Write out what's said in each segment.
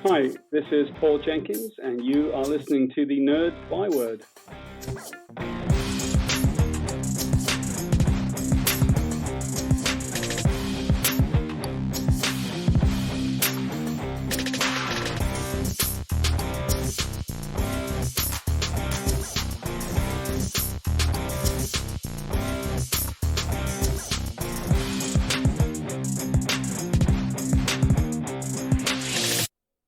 Hi, this is Paul Jenkins, and you are listening to the Nerd Byword.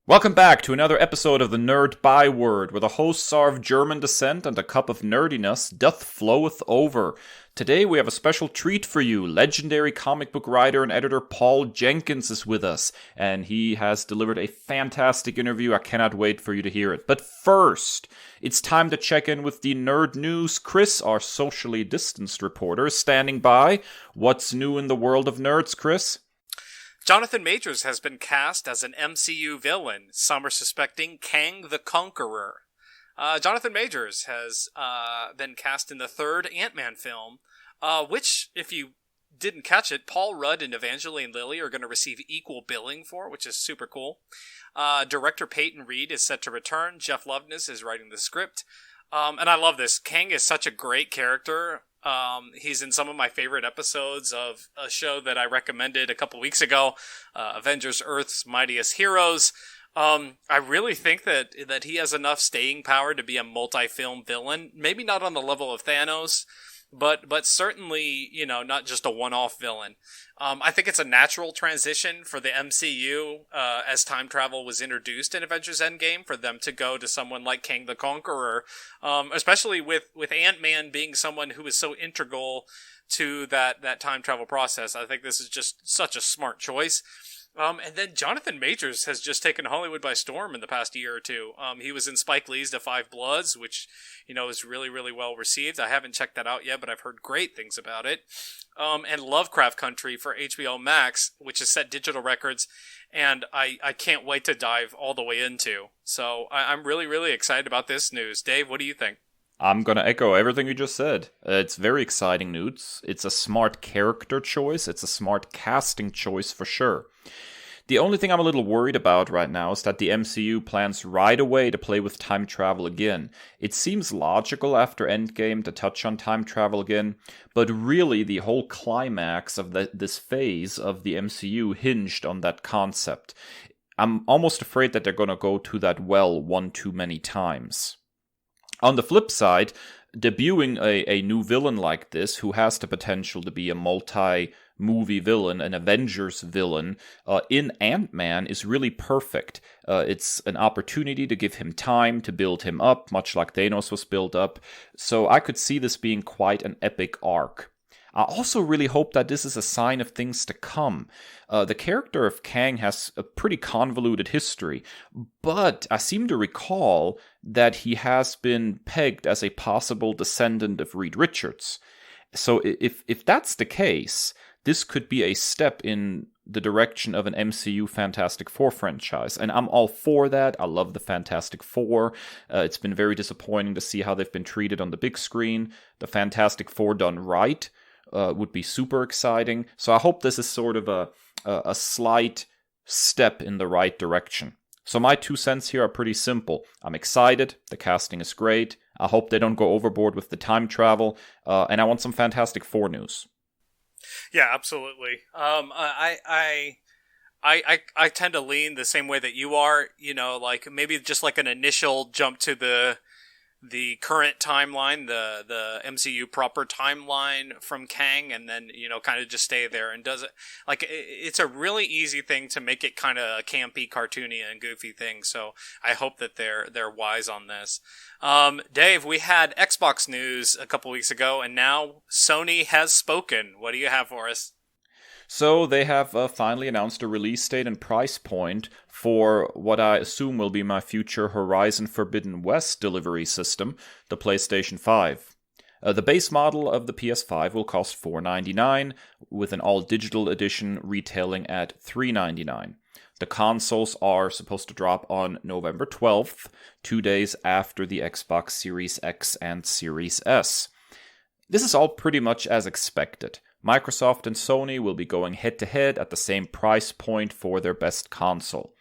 Welcome back to another episode of the Nerd Byword, where the hosts are of German descent and a cup of nerdiness doth floweth over. Today we have a special treat for you. Legendary comic book writer and editor Paul Jenkins is with us, and he has delivered a fantastic interview. I cannot wait for you to hear it. But first, it's time to check in with the nerd news. Kris, our socially distanced reporter, is standing by. What's new in the world of nerds, Kris? Jonathan Majors has been cast as an MCU villain. Some are suspecting Kang the Conqueror. Jonathan Majors has been cast in the third Ant-Man film, which, if you didn't catch it, Paul Rudd and Evangeline Lilly are going to receive equal billing for, which is super cool. Director Peyton Reed is set to return. Jeff Loveness is writing the script. And I love this. Kang is such a great character. He's in some of my favorite episodes of a show that I recommended a couple weeks ago, Avengers Earth's Mightiest Heroes. I really think that he has enough staying power to be a multi-film villain. Maybe not on the level of Thanos, but certainly, not just a one-off villain. I think it's a natural transition for the MCU, as time travel was introduced in Avengers Endgame, for them to go to someone like Kang the Conqueror, especially with Ant-Man being someone who is so integral to that time travel process. I think this is just such a smart choice. And then Jonathan Majors has just taken Hollywood by storm in the past year or two. He was in Spike Lee's The Five Bloods, which, is really, really well received. I haven't checked that out yet, but I've heard great things about it. And Lovecraft Country for HBO Max, which has set digital records, and I can't wait to dive all the way into. So I'm really, really excited about this news. Dave, what do you think? I'm going to echo everything you just said. It's very exciting news. It's a smart character choice. It's a smart casting choice for sure. The only thing I'm a little worried about right now is that the MCU plans right away to play with time travel again. It seems logical after Endgame to touch on time travel again, but really the whole climax of this phase of the MCU hinged on that concept. I'm almost afraid that they're going to go to that well one too many times. On the flip side, debuting a new villain like this, who has the potential to be a multi-movie villain, an Avengers villain, in Ant-Man is really perfect. It's an opportunity to give him time to build him up, much like Thanos was built up. So I could see this being quite an epic arc. I also really hope that this is a sign of things to come. The character of Kang has a pretty convoluted history, but I seem to recall that he has been pegged as a possible descendant of Reed Richards. So if that's the case, this could be a step in the direction of an MCU Fantastic Four franchise, and I'm all for that. I love the Fantastic Four. It's been very disappointing to see how they've been treated on the big screen. The Fantastic Four done right would be super exciting. So I hope this is sort of a slight step in the right direction. So my 2 cents here are pretty simple. I'm excited. The casting is great. I hope they don't go overboard with the time travel. And I want some Fantastic Four news. Yeah, absolutely. I tend to lean the same way that you are. Like maybe just like an initial jump to the current timeline, the MCU proper timeline from Kang, and then kind of just stay there. And does it like it's a really easy thing to make it kind of a campy, cartoony, and goofy thing. So I hope that they're wise on this. Dave, we had Xbox news a couple weeks ago, and now Sony has spoken. What do you have for us? So they have finally announced a release date and price point for what I assume will be my future Horizon Forbidden West delivery system, the PlayStation 5. The base model of the PS5 will cost $499, with an all-digital edition retailing at $399. The consoles are supposed to drop on November 12th, 2 days after the Xbox Series X and Series S. This is all pretty much as expected. Microsoft and Sony will be going head-to-head at the same price point for their best console.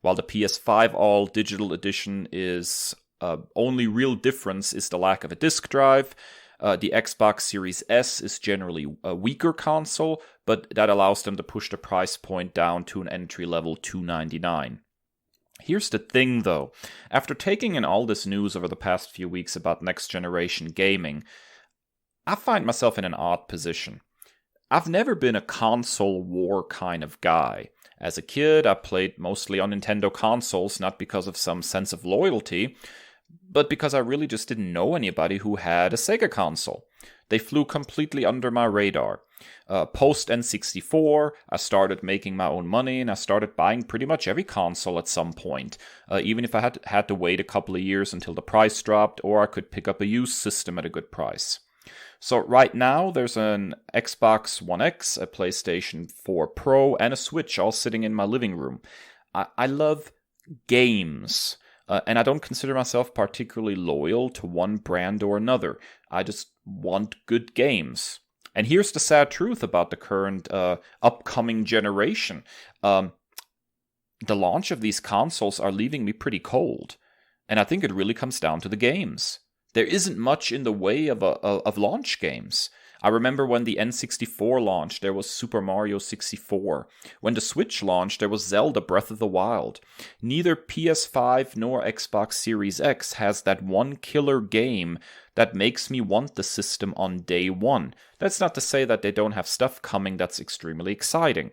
while the PS5 All Digital Edition is only real difference is the lack of a disc drive. The Xbox Series S is generally a weaker console, but that allows them to push the price point down to an entry-level $299. Here's the thing, though. After taking in all this news over the past few weeks about next-generation gaming, I find myself in an odd position. I've never been a console war kind of guy. As a kid, I played mostly on Nintendo consoles, not because of some sense of loyalty, but because I really just didn't know anybody who had a Sega console. They flew completely under my radar. Post N64, I started making my own money, and I started buying pretty much every console at some point, even if I had to wait a couple of years until the price dropped, or I could pick up a used system at a good price. So right now, there's an Xbox One X, a PlayStation 4 Pro, and a Switch all sitting in my living room. I love games. And I don't consider myself particularly loyal to one brand or another. I just want good games. And here's the sad truth about the current upcoming generation. The launch of these consoles are leaving me pretty cold. And I think it really comes down to the games. There isn't much in the way of launch games. I remember when the N64 launched, there was Super Mario 64. When the Switch launched, there was Zelda Breath of the Wild. Neither PS5 nor Xbox Series X has that one killer game that makes me want the system on day one. That's not to say that they don't have stuff coming that's extremely exciting.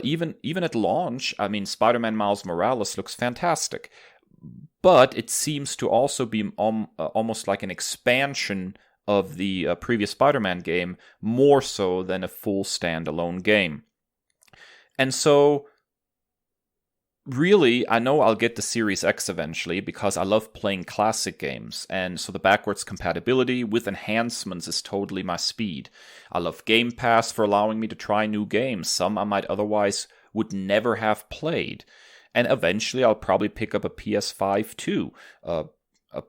Even at launch, I mean, Spider-Man Miles Morales looks fantastic. But it seems to also be almost like an expansion of the previous Spider-Man game, more so than a full standalone game. And so, really, I know I'll get the Series X eventually, because I love playing classic games, and so the backwards compatibility with enhancements is totally my speed. I love Game Pass for allowing me to try new games, some I might otherwise would never have played. And eventually I'll probably pick up a PS5 too, a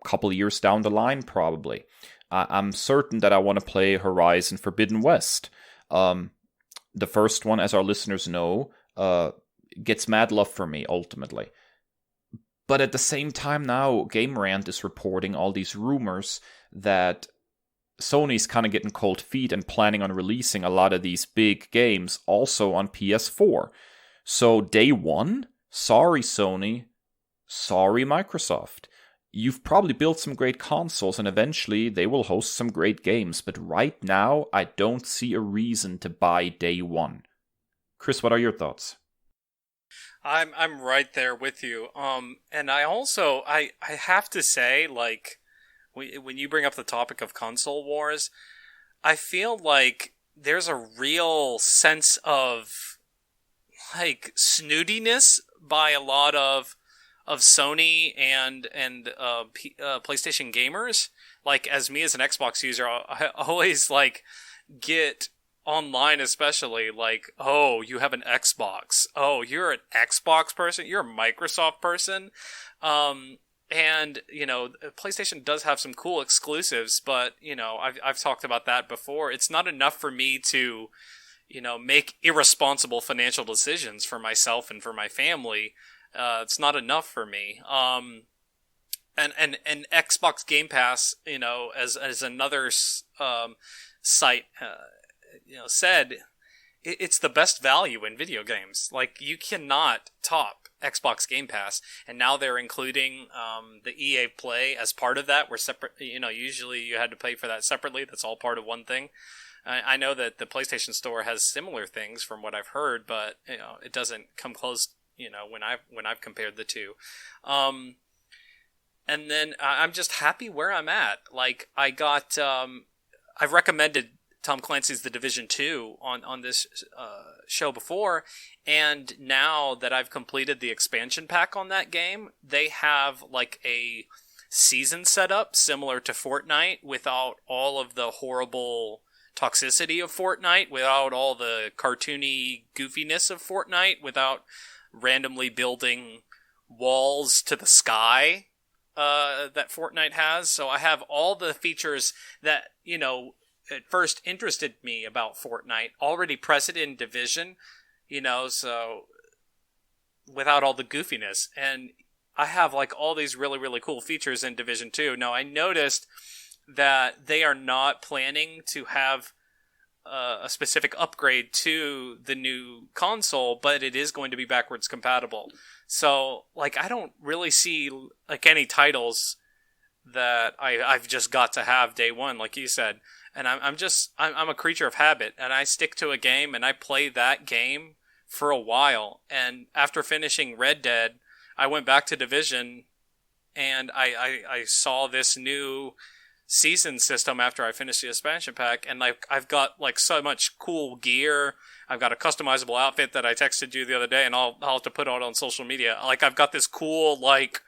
couple years down the line probably. I'm certain that I want to play Horizon Forbidden West. The first one, as our listeners know, gets mad love for me, ultimately. But at the same time now, Game Rant is reporting all these rumors that Sony's kind of getting cold feet and planning on releasing a lot of these big games also on PS4. So day one, sorry Sony, sorry Microsoft. You've probably built some great consoles, and eventually they will host some great games, but right now, I don't see a reason to buy day one. Kris, what are your thoughts? I'm right there with you. And I also I have to say, like, when you bring up the topic of console wars, I feel like there's a real sense of like snootiness by a lot of Sony and PlayStation gamers. Like, as me as an Xbox user, I always like get online, especially like, oh, you have an Xbox. Oh, you're an Xbox person. You're a Microsoft person. And you know, PlayStation does have some cool exclusives, but you know, I've talked about that before. It's not enough for me to, you know, make irresponsible financial decisions for myself and for my family. It's not enough for me. And Xbox Game Pass, you know, as another site, you know, said, it's the best value in video games. Like, you cannot top Xbox Game Pass, and now they're including the EA Play as part of that. Where separate, you know, usually you had to pay for that separately. That's all part of one thing. I know that the PlayStation Store has similar things from what I've heard, but you know, it doesn't come close. You know, when I've compared the two, and then I'm just happy where I'm at. Like, I've recommended Tom Clancy's The Division 2 on this show before, and now that I've completed the expansion pack on that game, they have like a season set up similar to Fortnite without all of the horrible toxicity of Fortnite, without all the cartoony goofiness of Fortnite, without randomly building walls to the sky that Fortnite has. So I have all the features that, you know, at first interested me about Fortnite already present in Division, you know, so without all the goofiness. And I have like all these really, really cool features in Division 2. Now, I noticed that they are not planning to have a specific upgrade to the new console, but it is going to be backwards compatible. So, like, I don't really see like any titles that I've just got to have day one, like you said. And I'm a creature of habit, and I stick to a game and I play that game for a while. And after finishing Red Dead, I went back to Division, and I saw this new season system after I finished the expansion pack, and like I've got like so much cool gear. I've got a customizable outfit that I texted you the other day, and I'll have to put out on social media. Like I've got this cool like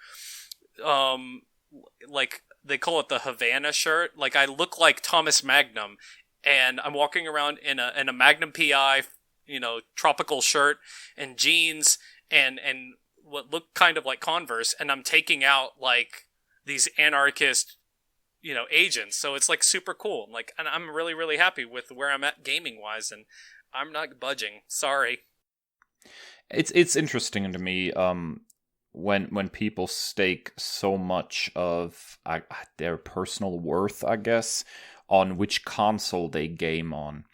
they call it the Havana shirt. Like I look like Thomas Magnum, and I'm walking around in a Magnum PI, tropical shirt and jeans and what look kind of like Converse, and I'm taking out like these anarchist agents. So it's like super cool. Like, and I'm really, really happy with where I'm at gaming wise, and I'm not budging. Sorry. It's interesting to me when people stake so much of their personal worth, I guess, on which console they game on.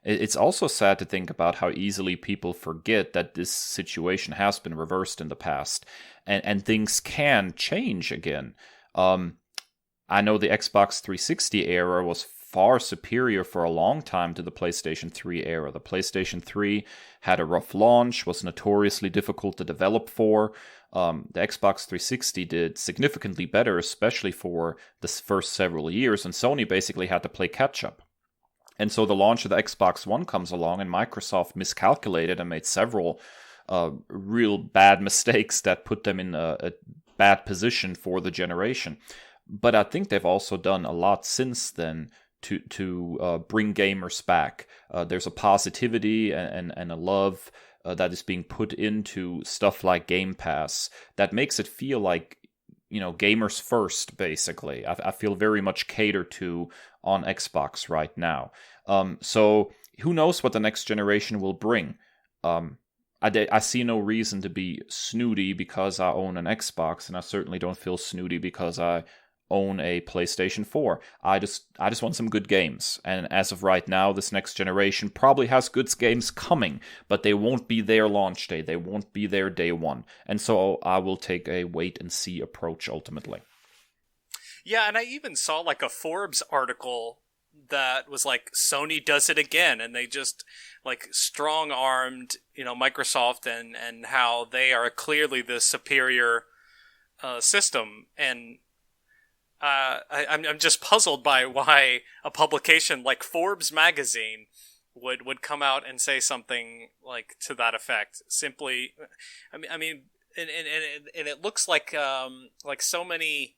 It's also sad to think about how easily people forget that this situation has been reversed in the past, and things can change again. I know the Xbox 360 era was far superior for a long time to the PlayStation 3 era. The PlayStation 3 had a rough launch, was notoriously difficult to develop for. The Xbox 360 did significantly better, especially for the first several years, and Sony basically had to play catch-up. And so the launch of the Xbox One comes along, and Microsoft miscalculated and made several real bad mistakes that put them in a bad position for the generation. But I think they've also done a lot since then to bring gamers back. There's a positivity and a love that is being put into stuff like Game Pass that makes it feel like, gamers first, basically. I feel very much catered to on Xbox right now. So who knows what the next generation will bring. I see no reason to be snooty because I own an Xbox, and I certainly don't feel snooty because I own a PlayStation 4. I just want some good games. And as of right now, this next generation probably has good games coming, but they won't be their launch day. They won't be their day one. And so I will take a wait and see approach ultimately. Yeah, and I even saw like a Forbes article that was like, Sony does it again, and they just like strong-armed, Microsoft and how they are clearly the superior system. And I'm just puzzled by why a publication like Forbes magazine would come out and say something like to that effect. Simply, I mean, and it looks like so many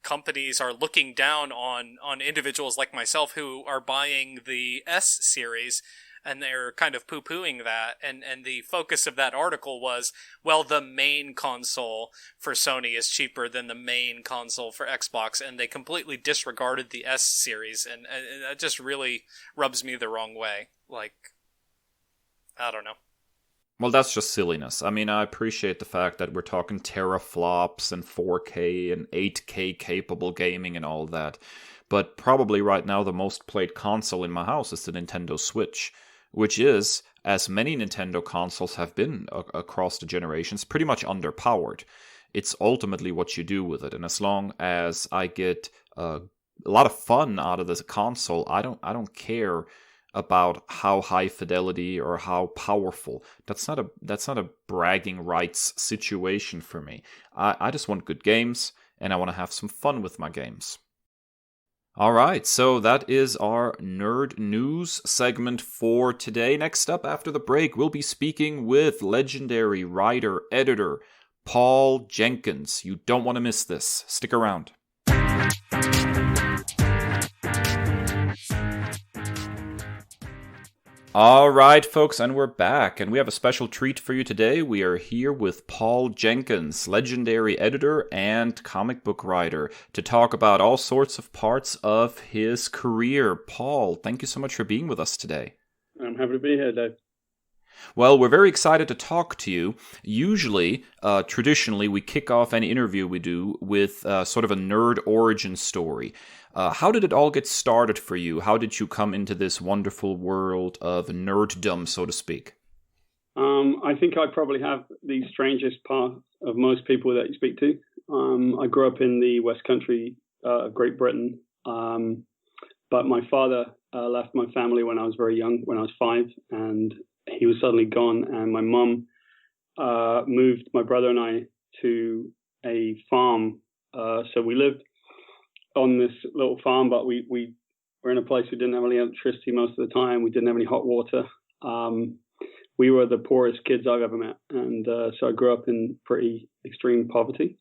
companies are looking down on individuals like myself who are buying the S series, and they're kind of poo-pooing that, and the focus of that article was, well, the main console for Sony is cheaper than the main console for Xbox, and they completely disregarded the S series, and that just really rubs me the wrong way. Like, I don't know. Well, that's just silliness. I mean, I appreciate the fact that we're talking teraflops and 4K and 8K capable gaming and all that, but probably right now the most played console in my house is the Nintendo Switch, which is, as many Nintendo consoles have been across the generations, pretty much underpowered. It's ultimately what you do with it, and as long as I get a lot of fun out of this console, I don't care about how high fidelity or how powerful. That's not a bragging rights situation for me. I just want good games, and I want to have some fun with my games. All right, so that is our Nerd News segment for today. Next up, after the break, we'll be speaking with legendary writer, editor, Paul Jenkins. You don't want to miss this. Stick around. All right, folks, and we're back, and we have a special treat for you today. We are here with Paul Jenkins, legendary editor and comic book writer, to talk about all sorts of parts of his career. Paul, thank you so much for being with us today. I'm happy to be here, Dave. Well, we're very excited to talk to you. Usually, traditionally, we kick off any interview we do with sort of a nerd origin story. How did it all get started for you? How did you come into this wonderful world of nerddom, so to speak? I think I probably have the strangest path of most people that you speak to. I grew up in the West Country of Great Britain, but my father left my family when I was very young, when I was 5, and he was suddenly gone. And my mum moved my brother and I to a farm. So we lived on this little farm, but we were in a place we didn't have any electricity most of the time. We didn't have any hot water. We were the poorest kids I've ever met. And so I grew up in pretty extreme poverty.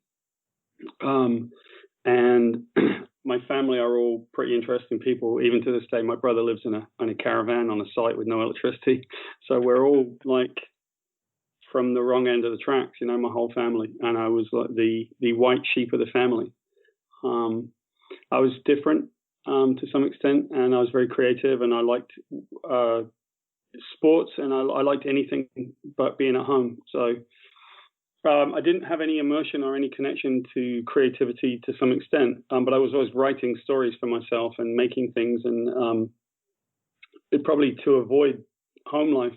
And my family are all pretty interesting people. Even to this day, my brother lives in a caravan on a site with no electricity. So we're all like from the wrong end of the tracks, you know, my whole family. And I was like the white sheep of the family. I was different to some extent, and I was very creative, and I liked sports, and I liked anything but being at home. So I didn't have any immersion or any connection to creativity to some extent, but I was always writing stories for myself and making things, and probably to avoid home life.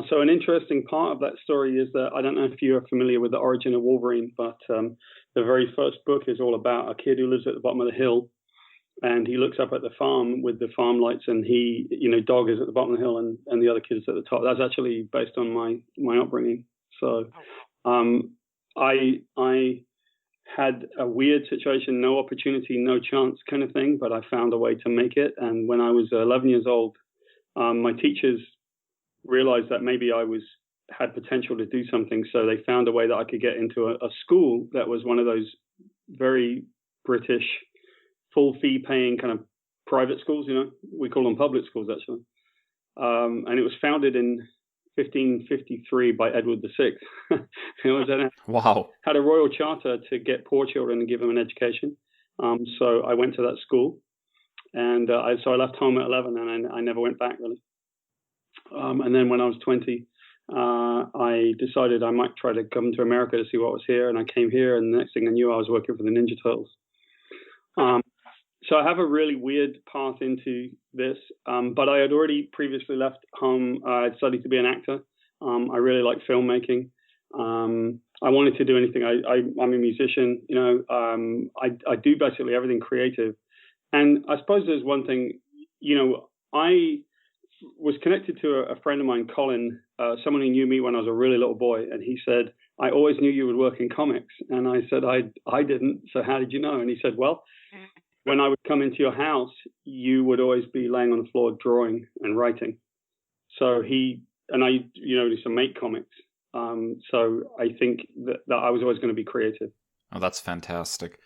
So an interesting part of that story is that I don't know if you are familiar with the origin of Wolverine, but the very first book is all about a kid who lives at the bottom of the hill, and he looks up at the farm with the farm lights, and he, you know, Dog is at the bottom of the hill, and the other kids at the top. That's actually based on my upbringing. So I had a weird situation, no opportunity, no chance kind of thing, but I found a way to make it. And when I was 11 years old, my teachers realized that maybe I had potential to do something. So they found a way that I could get into a school that was one of those very British, full fee paying kind of private schools, you know, we call them public schools actually. And it was founded in 1553 by Edward VI. Wow. Had a royal charter to get poor children and give them an education. So I went to that school, and so I left home at 11, and I never went back really. And then when I was 20, I decided I might try to come to America to see what was here, and I came here, and the next thing I knew, I was working for the Ninja Turtles. So I have a really weird path into this, but I had already previously left home. I had studied to be an actor. I really like filmmaking. I wanted to do anything. I'm a musician, you know. I do basically everything creative. And I suppose there's one thing, you know, I was connected to a friend of mine, Colin, someone who knew me when I was a really little boy, and he said, I always knew you would work in comics. And I said, I didn't. So how did you know? And he said, well, when I would come into your house, you would always be laying on the floor drawing and writing. So I used to make comics. So I think that I was always going to be creative. Oh, that's fantastic.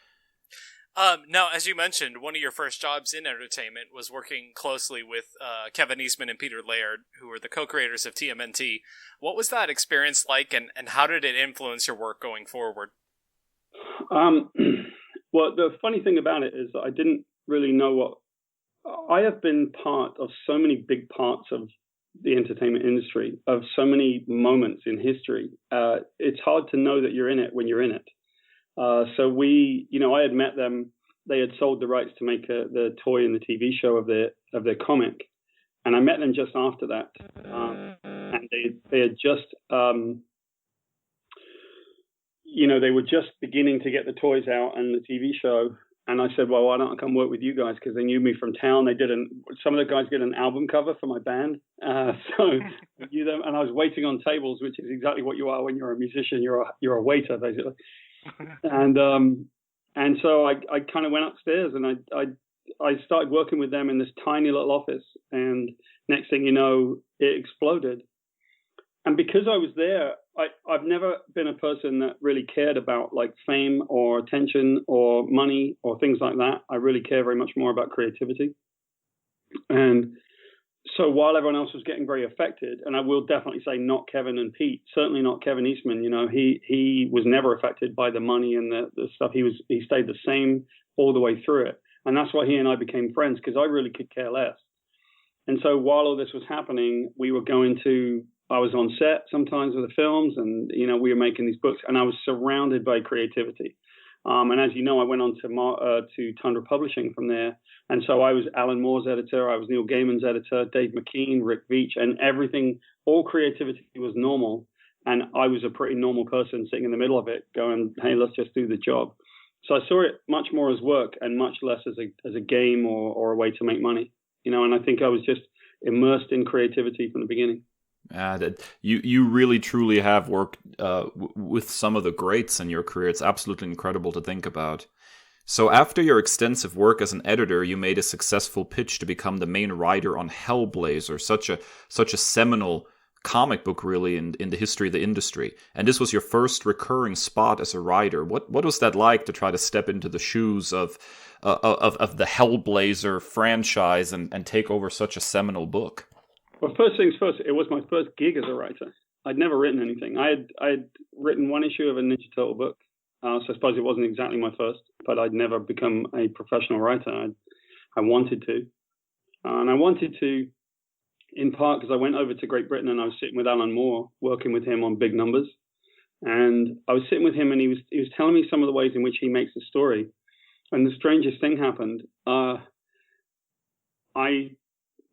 Now, as you mentioned, one of your first jobs in entertainment was working closely with Kevin Eastman and Peter Laird, who were the co-creators of TMNT. What was that experience like, and how did it influence your work going forward? Well, the funny thing about it is that I didn't really know what... I have been part of so many big parts of the entertainment industry, of so many moments in history. It's hard to know that you're in it when you're in it. So I had met them. They had sold the rights to make the toy and the TV show of their comic, and I met them just after that. And they had just, they were just beginning to get the toys out and the TV show. And I said, well, why don't I come work with you guys? Because they knew me from town. Some of the guys did an album cover for my band. So I knew them, and I was waiting on tables, which is exactly what you are when you're a musician. You're a waiter, basically. And so I kind of went upstairs, and I started working with them in this tiny little office, and next thing you know, it exploded. And because I was there, I've never been a person that really cared about like fame or attention or money or things like that. I really care very much more about creativity. And so while everyone else was getting very affected, and I will definitely say not Kevin and Pete, certainly not Kevin Eastman, he was never affected by the money and the stuff. He stayed the same all the way through it. And that's why he and I became friends, because I really could care less. And so while all this was happening, we were going to I was on set sometimes with the films, and we were making these books, and I was surrounded by creativity. And as you know, I went on to Tundra Publishing from there, and so I was Alan Moore's editor, I was Neil Gaiman's editor, Dave McKean, Rick Veitch, and everything. All creativity was normal, and I was a pretty normal person sitting in the middle of it, going, "Hey, let's just do the job." So I saw it much more as work and much less as a game or a way to make money. And I think I was just immersed in creativity from the beginning. You really truly have worked with some of the greats in your career. It's absolutely incredible to think about. So after your extensive work as an editor, you made a successful pitch to become the main writer on Hellblazer, such a seminal comic book really in the history of the industry. And this was your first recurring spot as a writer. What was that like to try to step into the shoes of the Hellblazer franchise and take over such a seminal book? Well, first things first, it was my first gig as a writer. I'd never written anything. I'd written one issue of a Ninja Turtle book, so I suppose it wasn't exactly my first, but I'd never become a professional writer. I wanted to. And I wanted to, in part, because I went over to Great Britain and I was sitting with Alan Moore, working with him on big numbers. And I was sitting with him, and he was telling me some of the ways in which he makes the story. And the strangest thing happened. I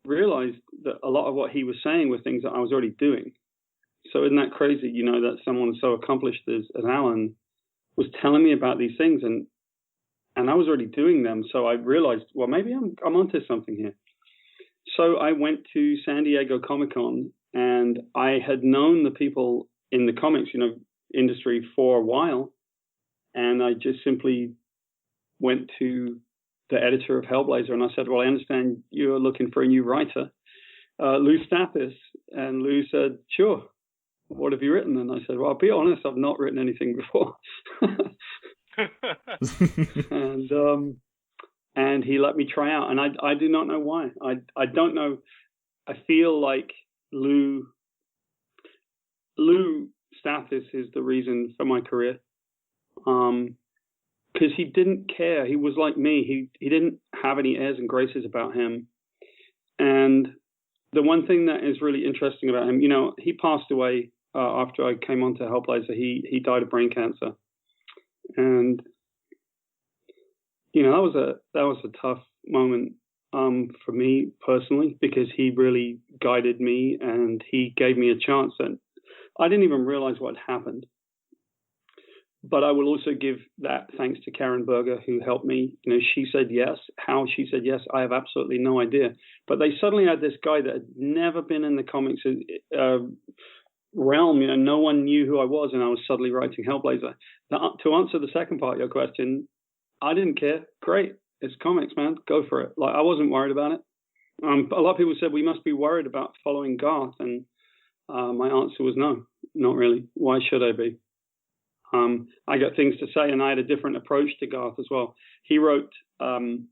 realized that a lot of what he was saying were things that I was already doing. So isn't that crazy, that someone so accomplished as Alan was telling me about these things, and I was already doing them. So I realized, well, maybe I'm onto something here. So I went to San Diego Comic-Con, and I had known the people in the comics, industry for a while, and I just simply went to the editor of Hellblazer, and I said, "Well, I understand you're looking for a new writer, Lou Stathis." And Lou said, "Sure. What have you written?" And I said, "Well, I'll be honest, I've not written anything before." And he let me try out, and I do not know why. I don't know. I feel like Lou Stathis is the reason for my career. Because he didn't care. He was like me. He didn't have any airs and graces about him. And the one thing that is really interesting about him, he passed away after I came on to Hellblazer. He died of brain cancer. And, that was a tough moment for me personally, because he really guided me and he gave me a chance that I didn't even realize what happened. But I will also give that thanks to Karen Berger, who helped me. She said yes. How she said yes, I have absolutely no idea. But they suddenly had this guy that had never been in the comics realm. No one knew who I was, and I was suddenly writing Hellblazer. Now, to answer the second part of your question, I didn't care. Great. It's comics, man. Go for it. I wasn't worried about it. A lot of people said we must be worried about following Garth, and my answer was no, not really. Why should I be? I got things to say, and I had a different approach to Garth as well. He wrote, to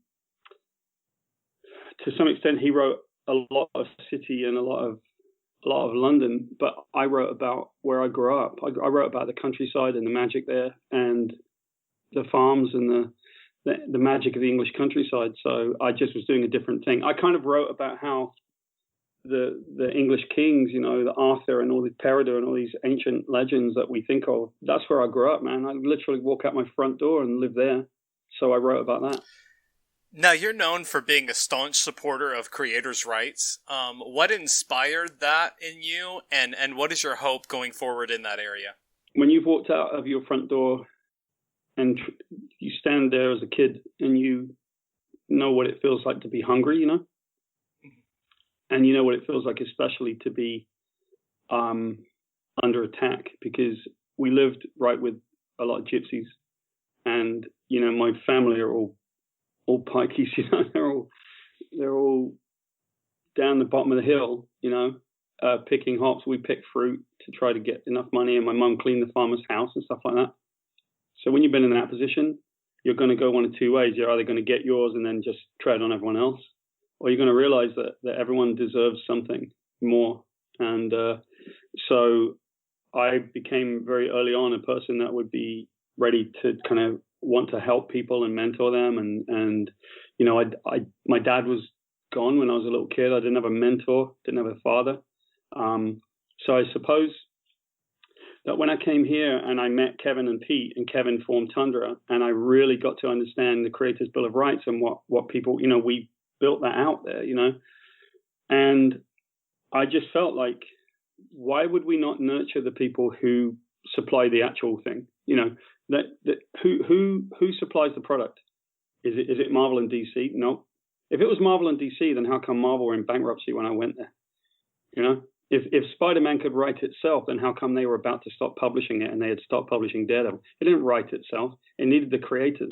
some extent, he wrote a lot of city and a lot of London, but I wrote about where I grew up. I wrote about the countryside and the magic there, and the farms and the magic of the English countryside. So I just was doing a different thing. I kind of wrote about how the English kings, the Arthur and all the Peredur and all these ancient legends that we think of. That's where I grew up, man. I literally walk out my front door and live there. So I wrote about that. Now, you're known for being a staunch supporter of creators' rights. What inspired that in you, and what is your hope going forward in that area? When you've walked out of your front door and you stand there as a kid and you know what it feels like to be hungry, and you know what it feels like, especially to be under attack, because we lived right with a lot of gypsies, and my family are all pikeys. They're all down the bottom of the hill, picking hops. We pick fruit to try to get enough money, and my mum cleaned the farmer's house and stuff like that. So when you've been in that position, you're going to go one of two ways. You're either going to get yours and then just tread on everyone else, or you're going to realize that everyone deserves something more. And so I became very early on a person that would be ready to kind of want to help people and mentor them. And my dad was gone when I was a little kid. I didn't have a mentor, didn't have a father. So I suppose that when I came here and I met Kevin and Pete, and Kevin formed Tundra, and I really got to understand the Creators Bill of Rights and what people, we built that out there, and I just felt like, why would we not nurture the people who supply the actual thing? Who supplies the product? Is it Marvel and DC? No. If it was Marvel and DC, then how come Marvel were in bankruptcy when I went there? If Spider-Man could write itself, then how come they were about to stop publishing it and they had stopped publishing Daredevil? It didn't write itself. It needed the creators.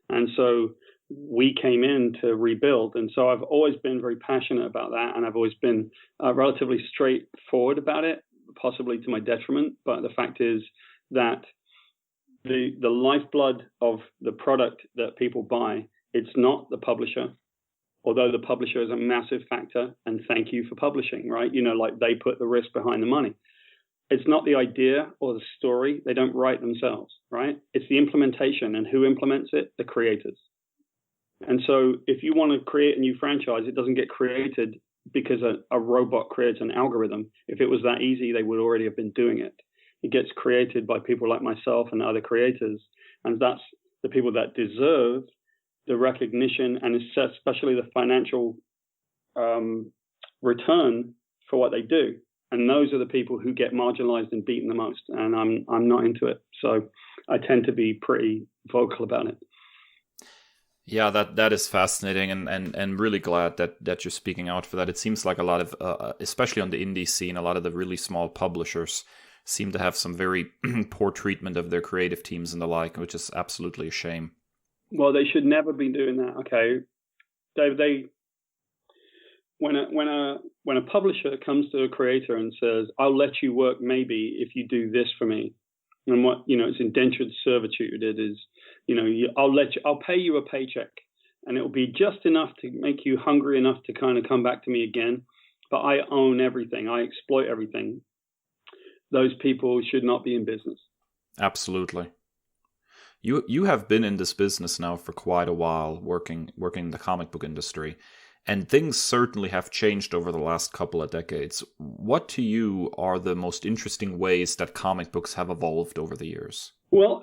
And so we came in to rebuild. And so I've always been very passionate about that. And I've always been relatively straightforward about it, possibly to my detriment. But the fact is that the lifeblood of the product that people buy, it's not the publisher, although the publisher is a massive factor, and thank you for publishing, right? Like they put the risk behind the money. It's not the idea or the story. They don't write themselves, right? It's the implementation, and who implements it? The creators. And so if you want to create a new franchise, it doesn't get created because a robot creates an algorithm. If it was that easy, they would already have been doing it. It gets created by people like myself and other creators, and that's the people that deserve the recognition and especially the financial return for what they do. And those are the people who get marginalized and beaten the most. And I'm not into it. So I tend to be pretty vocal about it. Yeah, that is fascinating, and really glad that you're speaking out for that. It seems like a lot of, especially on the indie scene, a lot of the really small publishers seem to have some very poor treatment of their creative teams and the like, which is absolutely a shame. Well, they should never be doing that. Okay, Dave. When a publisher comes to a creator and says, "I'll let you work maybe if you do this for me," and it's indentured servitude. It is, I'll pay you a paycheck, and it will be just enough to make you hungry enough to kind of come back to me again. But I own everything. I exploit everything. Those people should not be in business. Absolutely. You have been in this business now for quite a while, working in the comic book industry, and things certainly have changed over the last couple of decades. What to you are the most interesting ways that comic books have evolved over the years? Well,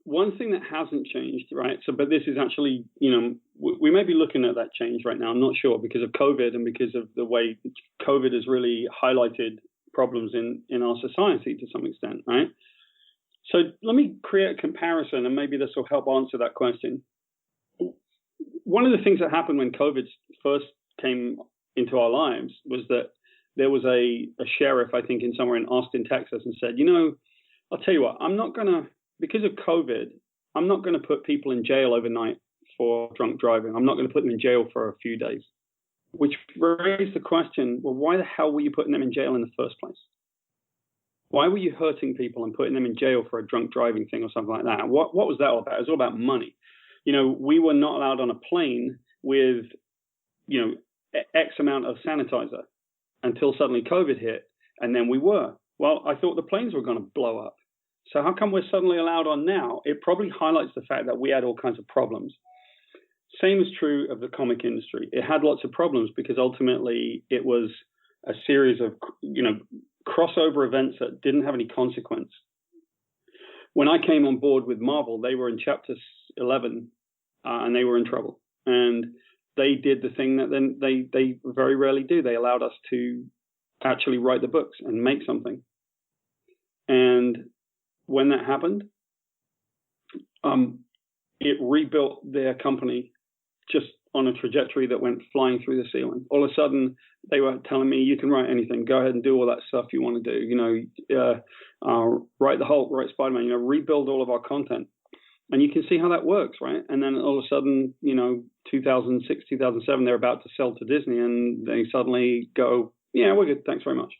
one thing that hasn't changed, right? But this is actually, we may be looking at that change right now. I'm not sure, because of COVID and because of the way COVID has really highlighted problems in our society to some extent, right? So let me create a comparison, and maybe this will help answer that question. One of the things that happened when COVID first came into our lives was that there was a sheriff, I think, somewhere in Austin, Texas, and said, I'll tell you what, because of COVID, I'm not going to put people in jail overnight for drunk driving. I'm not going to put them in jail for a few days, which raised the question, well, why the hell were you putting them in jail in the first place? Why were you hurting people and putting them in jail for a drunk driving thing or something like that? What was that all about? It was all about money. We were not allowed on a plane with, X amount of sanitizer until suddenly COVID hit, and then we were. Well, I thought the planes were going to blow up. So how come we're suddenly allowed on now? It probably highlights the fact that we had all kinds of problems. Same is true of the comic industry. It had lots of problems because ultimately it was a series of, crossover events that didn't have any consequence. When I came on board with Marvel, they were in chapter 11 and they were in trouble. And they did the thing that then they very rarely do. They allowed us to actually write the books and make something. And when that happened, it rebuilt their company just on a trajectory that went flying through the ceiling. All of a sudden, they were telling me, you can write anything. Go ahead and do all that stuff you want to do. Write the Hulk, write Spider-Man, rebuild all of our content. And you can see how that works, right? And then all of a sudden, 2006, 2007, they're about to sell to Disney, and they suddenly go, yeah, we're good. Thanks very much.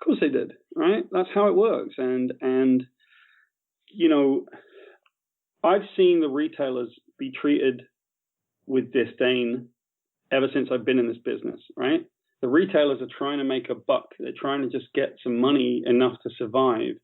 Of course they did, right? That's how it works. And I've seen the retailers be treated with disdain ever since I've been in this business, right? The retailers are trying to make a buck. They're trying to just get some money enough to survive.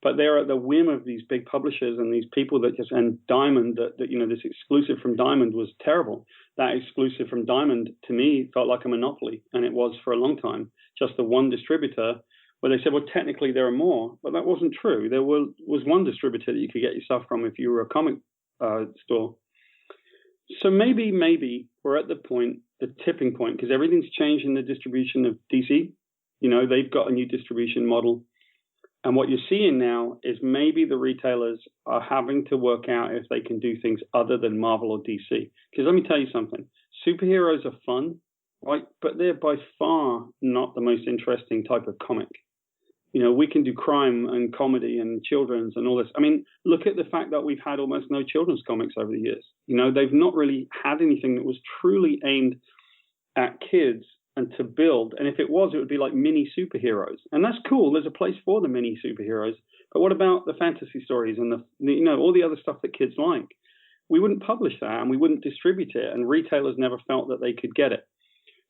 but they're at the whim of these big publishers and these people and Diamond, that this exclusive from Diamond was terrible. That exclusive from Diamond, to me, felt like a monopoly, and it was for a long time. Just the one distributor, where they said, well, technically there are more, but that wasn't true. There was one distributor that you could get your stuff from if you were a comic store. So maybe we're at the tipping point, because everything's changed in the distribution of DC. They've got a new distribution model. And what you're seeing now is maybe the retailers are having to work out if they can do things other than Marvel or DC. Because let me tell you something. Superheroes are fun, right? But they're by far not the most interesting type of comic. We can do crime and comedy and children's and all this. I mean, look at the fact that we've had almost no children's comics over the years. They've not really had anything that was truly aimed at kids and to build. And if it was, it would be like mini superheroes. And that's cool. There's a place for the mini superheroes. But what about the fantasy stories and all the other stuff that kids like? We wouldn't publish that, and we wouldn't distribute it. And retailers never felt that they could get it.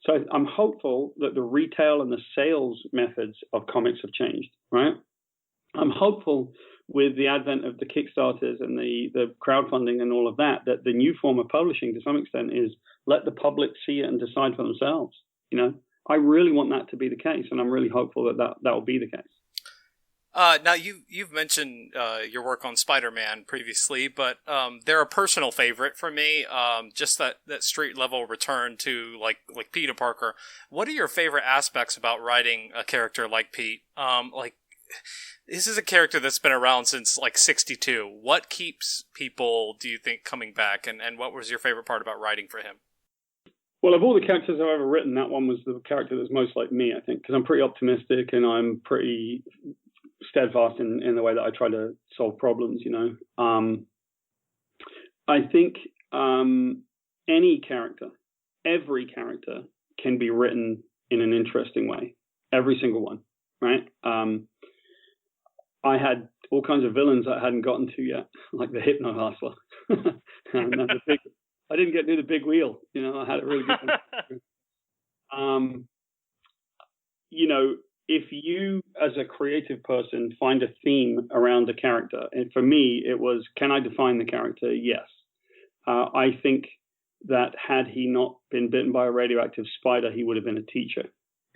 So I'm hopeful that the retail and the sales methods of comics have changed, right? I'm hopeful with the advent of the Kickstarters and the crowdfunding and all of that the new form of publishing to some extent is let the public see it and decide for themselves. I really want that to be the case, and I'm really hopeful that will be the case. Now, you've mentioned your work on Spider-Man previously, but they're a personal favorite for me. Just that street level return to like Peter Parker. What are your favorite aspects about writing a character like Pete? This is a character that's been around since like '62. What keeps people, do you think, coming back? And what was your favorite part about writing for him? Well, of all the characters I've ever written, that one was the character that's most like me, I think, because I'm pretty optimistic and I'm pretty steadfast in the way that I try to solve problems, I think every character can be written in an interesting way. Every single one, right? I had all kinds of villains that I hadn't gotten to yet, like the Hypno Hustler. And I didn't get to the big wheel, I had a really good one. If you, as a creative person, find a theme around a character, and for me, it was, can I define the character? Yes. I think that had he not been bitten by a radioactive spider, he would have been a teacher,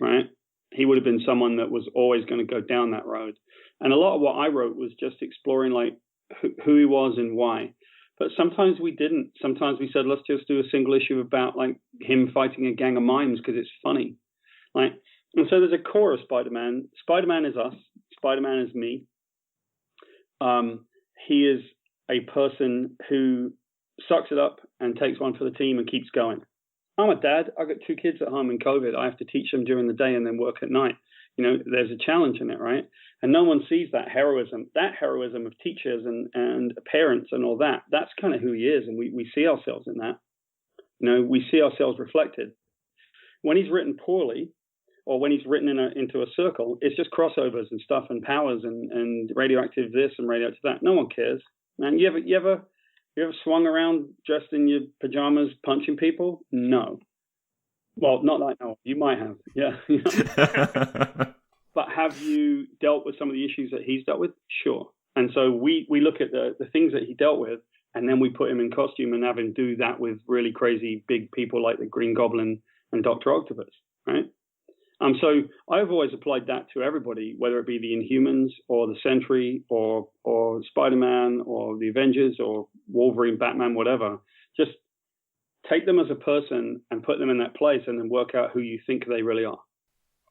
right? He would have been someone that was always going to go down that road. And a lot of what I wrote was just exploring like who he was and why. But sometimes we didn't. Sometimes we said, let's just do a single issue about like him fighting a gang of mimes because it's funny. Like, and so there's a core of Spider-Man. Spider-Man is us. Spider-Man is me. He is a person who sucks it up and takes one for the team and keeps going. I'm a dad. I've got 2 kids at home in COVID. I have to teach them during the day and then work at night. There's a challenge in it, right? And no one sees that heroism of teachers and parents and all that. That's kind of who he is. And we see ourselves in that. We see ourselves reflected. When he's written poorly, or when he's written into a circle, it's just crossovers and stuff and powers and radioactive this and radioactive that. No one cares, man. You ever swung around dressed in your pajamas punching people? No. Well, not like no. You might have, yeah. But have you dealt with some of the issues that he's dealt with? Sure. And so we look at the things that he dealt with, and then we put him in costume and have him do that with really crazy big people like the Green Goblin and Dr. Octopus, right? So I've always applied that to everybody, whether it be the Inhumans or the Sentry or Spider-Man or the Avengers or Wolverine, Batman, whatever. Just take them as a person and put them in that place and then work out who you think they really are.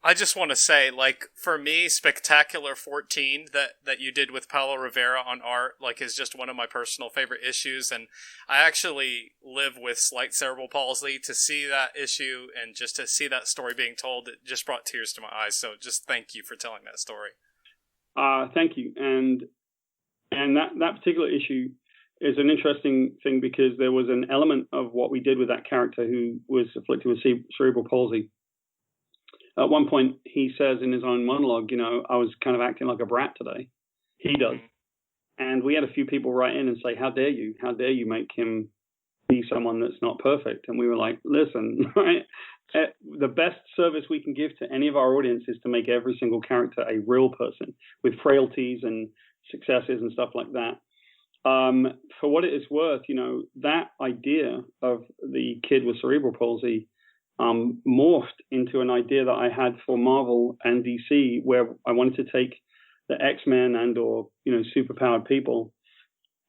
I just want to say, like, for me, Spectacular 14 that you did with Paulo Rivera on art, like, is just one of my personal favorite issues. And I actually live with slight cerebral palsy. To see that issue and just to see that story being told, it just brought tears to my eyes. So just thank you for telling that story. Thank you. And that particular issue is an interesting thing because there was an element of what we did with that character who was afflicted with cerebral palsy. At one point, he says in his own monologue, I was kind of acting like a brat today. He does. And we had a few people write in and say, how dare you? How dare you make him be someone that's not perfect? And we were like, listen, right? The best service we can give to any of our audience is to make every single character a real person with frailties and successes and stuff like that. For what it is worth, that idea of the kid with cerebral palsy morphed into an idea that I had for Marvel and DC, where I wanted to take the X-Men and or superpowered people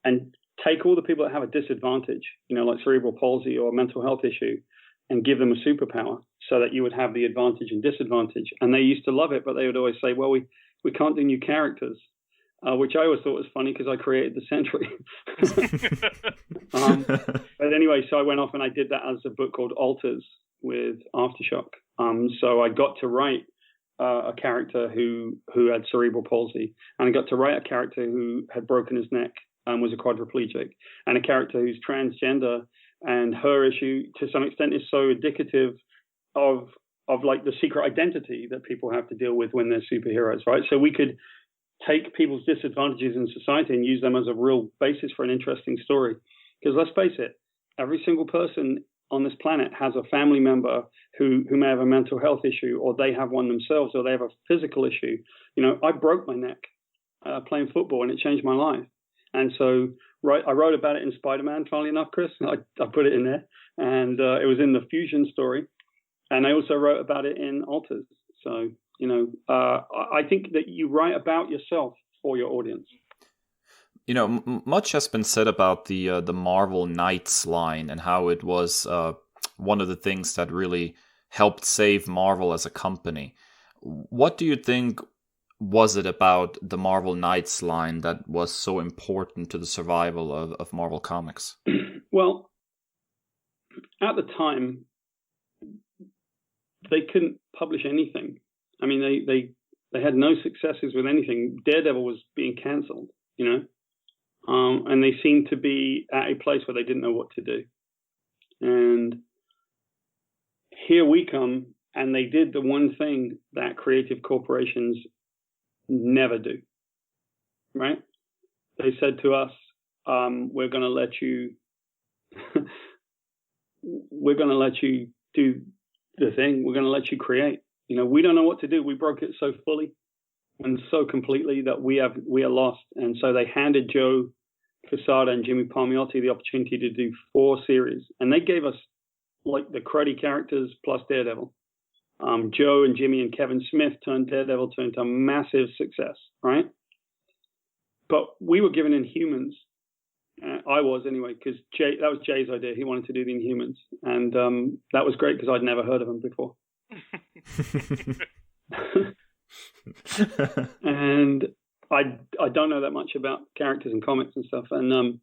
and take all the people that have a disadvantage, like cerebral palsy or a mental health issue, and give them a superpower so that you would have the advantage and disadvantage. And they used to love it, but they would always say, well, we can't do new characters, which I always thought was funny because I created the Sentry. But anyway, so I went off and I did that as a book called Alters with Aftershock. So I got to write a character who had cerebral palsy, and I got to write a character who had broken his neck and was a quadriplegic, and a character who's transgender, and her issue to some extent is so indicative of like the secret identity that people have to deal with when they're superheroes, right? So we could take people's disadvantages in society and use them as a real basis for an interesting story. Because let's face it, every single person on this planet has a family member who may have a mental health issue, or they have one themselves, or they have a physical issue. I broke my neck playing football, and it changed my life. And so I wrote about it in Spider-Man, funnily enough, Chris. I put it in there, and it was in the Fusion story. And I also wrote about it in Alters. So, I think that you write about yourself for your audience. Much has been said about the Marvel Knights line and how it was one of the things that really helped save Marvel as a company. What do you think was it about the Marvel Knights line that was so important to the survival of Marvel Comics? Well, at the time, they couldn't publish anything. I mean, they had no successes with anything. Daredevil was being cancelled, and they seemed to be at a place where they didn't know what to do. And here we come, and they did the one thing that creative corporations never do, right? They said to us, we're going to let you do the thing. We're going to let you create. We don't know what to do. We broke it so fully and so completely that we are lost. And so they handed Joe Quesada and Jimmy Palmiotti the opportunity to do 4 series, and they gave us like the cruddy characters plus Daredevil. Joe and Jimmy and Kevin Smith turned Daredevil into a massive success, right? But we were given Inhumans. I was anyway, because that was Jay's idea. He wanted to do the Inhumans, and that was great because I'd never heard of them before. And I don't know that much about characters and comics and stuff, and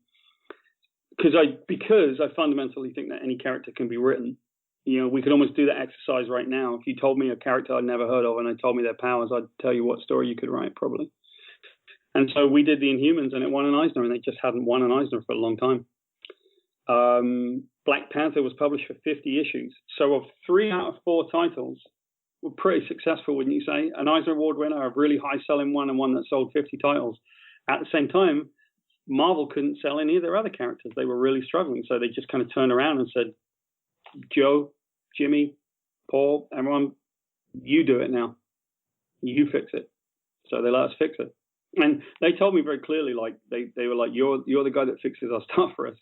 because I fundamentally think that any character can be written. We could almost do that exercise right now. If you told me a character I'd never heard of and they told me their powers, I'd tell you what story you could write, probably. And so we did the Inhumans, and it won an Eisner, and they just hadn't won an Eisner for a long time. Black Panther was published for 50 issues. So of 3 out of 4 titles were pretty successful, wouldn't you say? An Eisner Award winner, a really high-selling one, and one that sold 50 titles. At the same time, Marvel couldn't sell any of their other characters. They were really struggling. So they just kind of turned around and said, Joe, Jimmy, Paul, everyone, you do it now. You fix it. So they let us fix it. And they told me very clearly, like, they were like, you're the guy that fixes our stuff for us,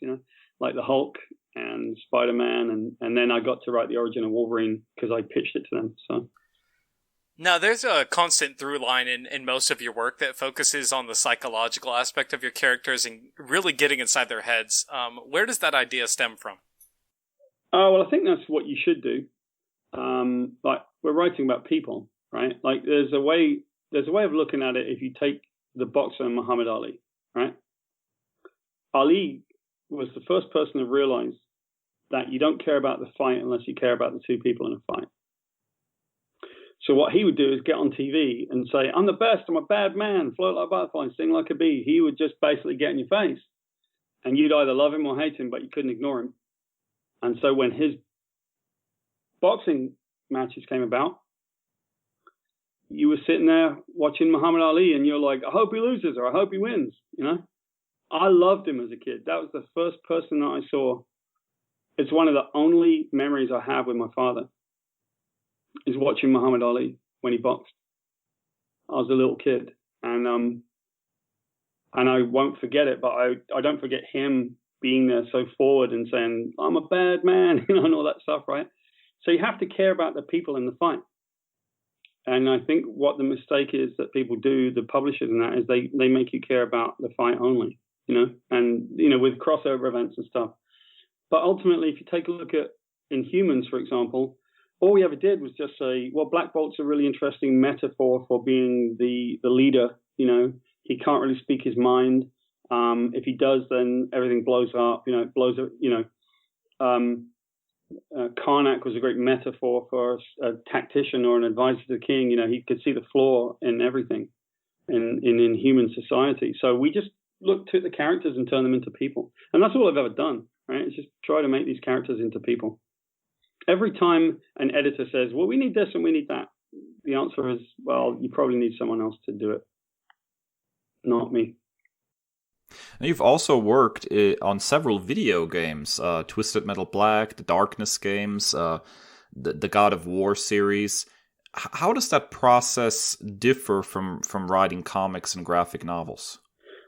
like the Hulk and Spider-Man. And then I got to write the origin of Wolverine because I pitched it to them. So now, there's a constant through line in most of your work that focuses on the psychological aspect of your characters and really getting inside their heads. Where does that idea stem from? Well, I think that's what you should do. Like, we're writing about people, right? Like, there's a way of looking at it. If you take the boxer Muhammad Ali, right? Ali was the first person to realize that you don't care about the fight unless you care about the 2 people in a fight. So what he would do is get on TV and say, I'm the best, I'm a bad man, float like a butterfly, sting like a bee. He would just basically get in your face. And you'd either love him or hate him, but you couldn't ignore him. And so when his boxing matches came about, you were sitting there watching Muhammad Ali and you're like, I hope he loses or I hope he wins, I loved him as a kid. That was the first person that I saw. It's one of the only memories I have with my father is watching Muhammad Ali when he boxed. I was a little kid. And and I won't forget it. But I don't forget him being there so forward and saying, "I'm a bad man," and all that stuff, right? So you have to care about the people in the fight. And I think what the mistake is that people do, the publishers and that, is they make you care about the fight only, and with crossover events and stuff. But ultimately, if you take a look at Inhumans, for example, all we ever did was just say, well, Black Bolt's a really interesting metaphor for being the leader. He can't really speak his mind. If he does, then everything blows up. Karnak was a great metaphor for a tactician or an advisor to the king. He could see the flaw in everything in human society. So we just looked at the characters and turned them into people. And that's all I've ever done, right? It's just try to make these characters into people. Every time an editor says, well, we need this and we need that, the answer is, well, you probably need someone else to do it, not me. And you've also worked on several video games, Twisted Metal Black, the Darkness games, the God of War series. How does that process differ from writing comics and graphic novels?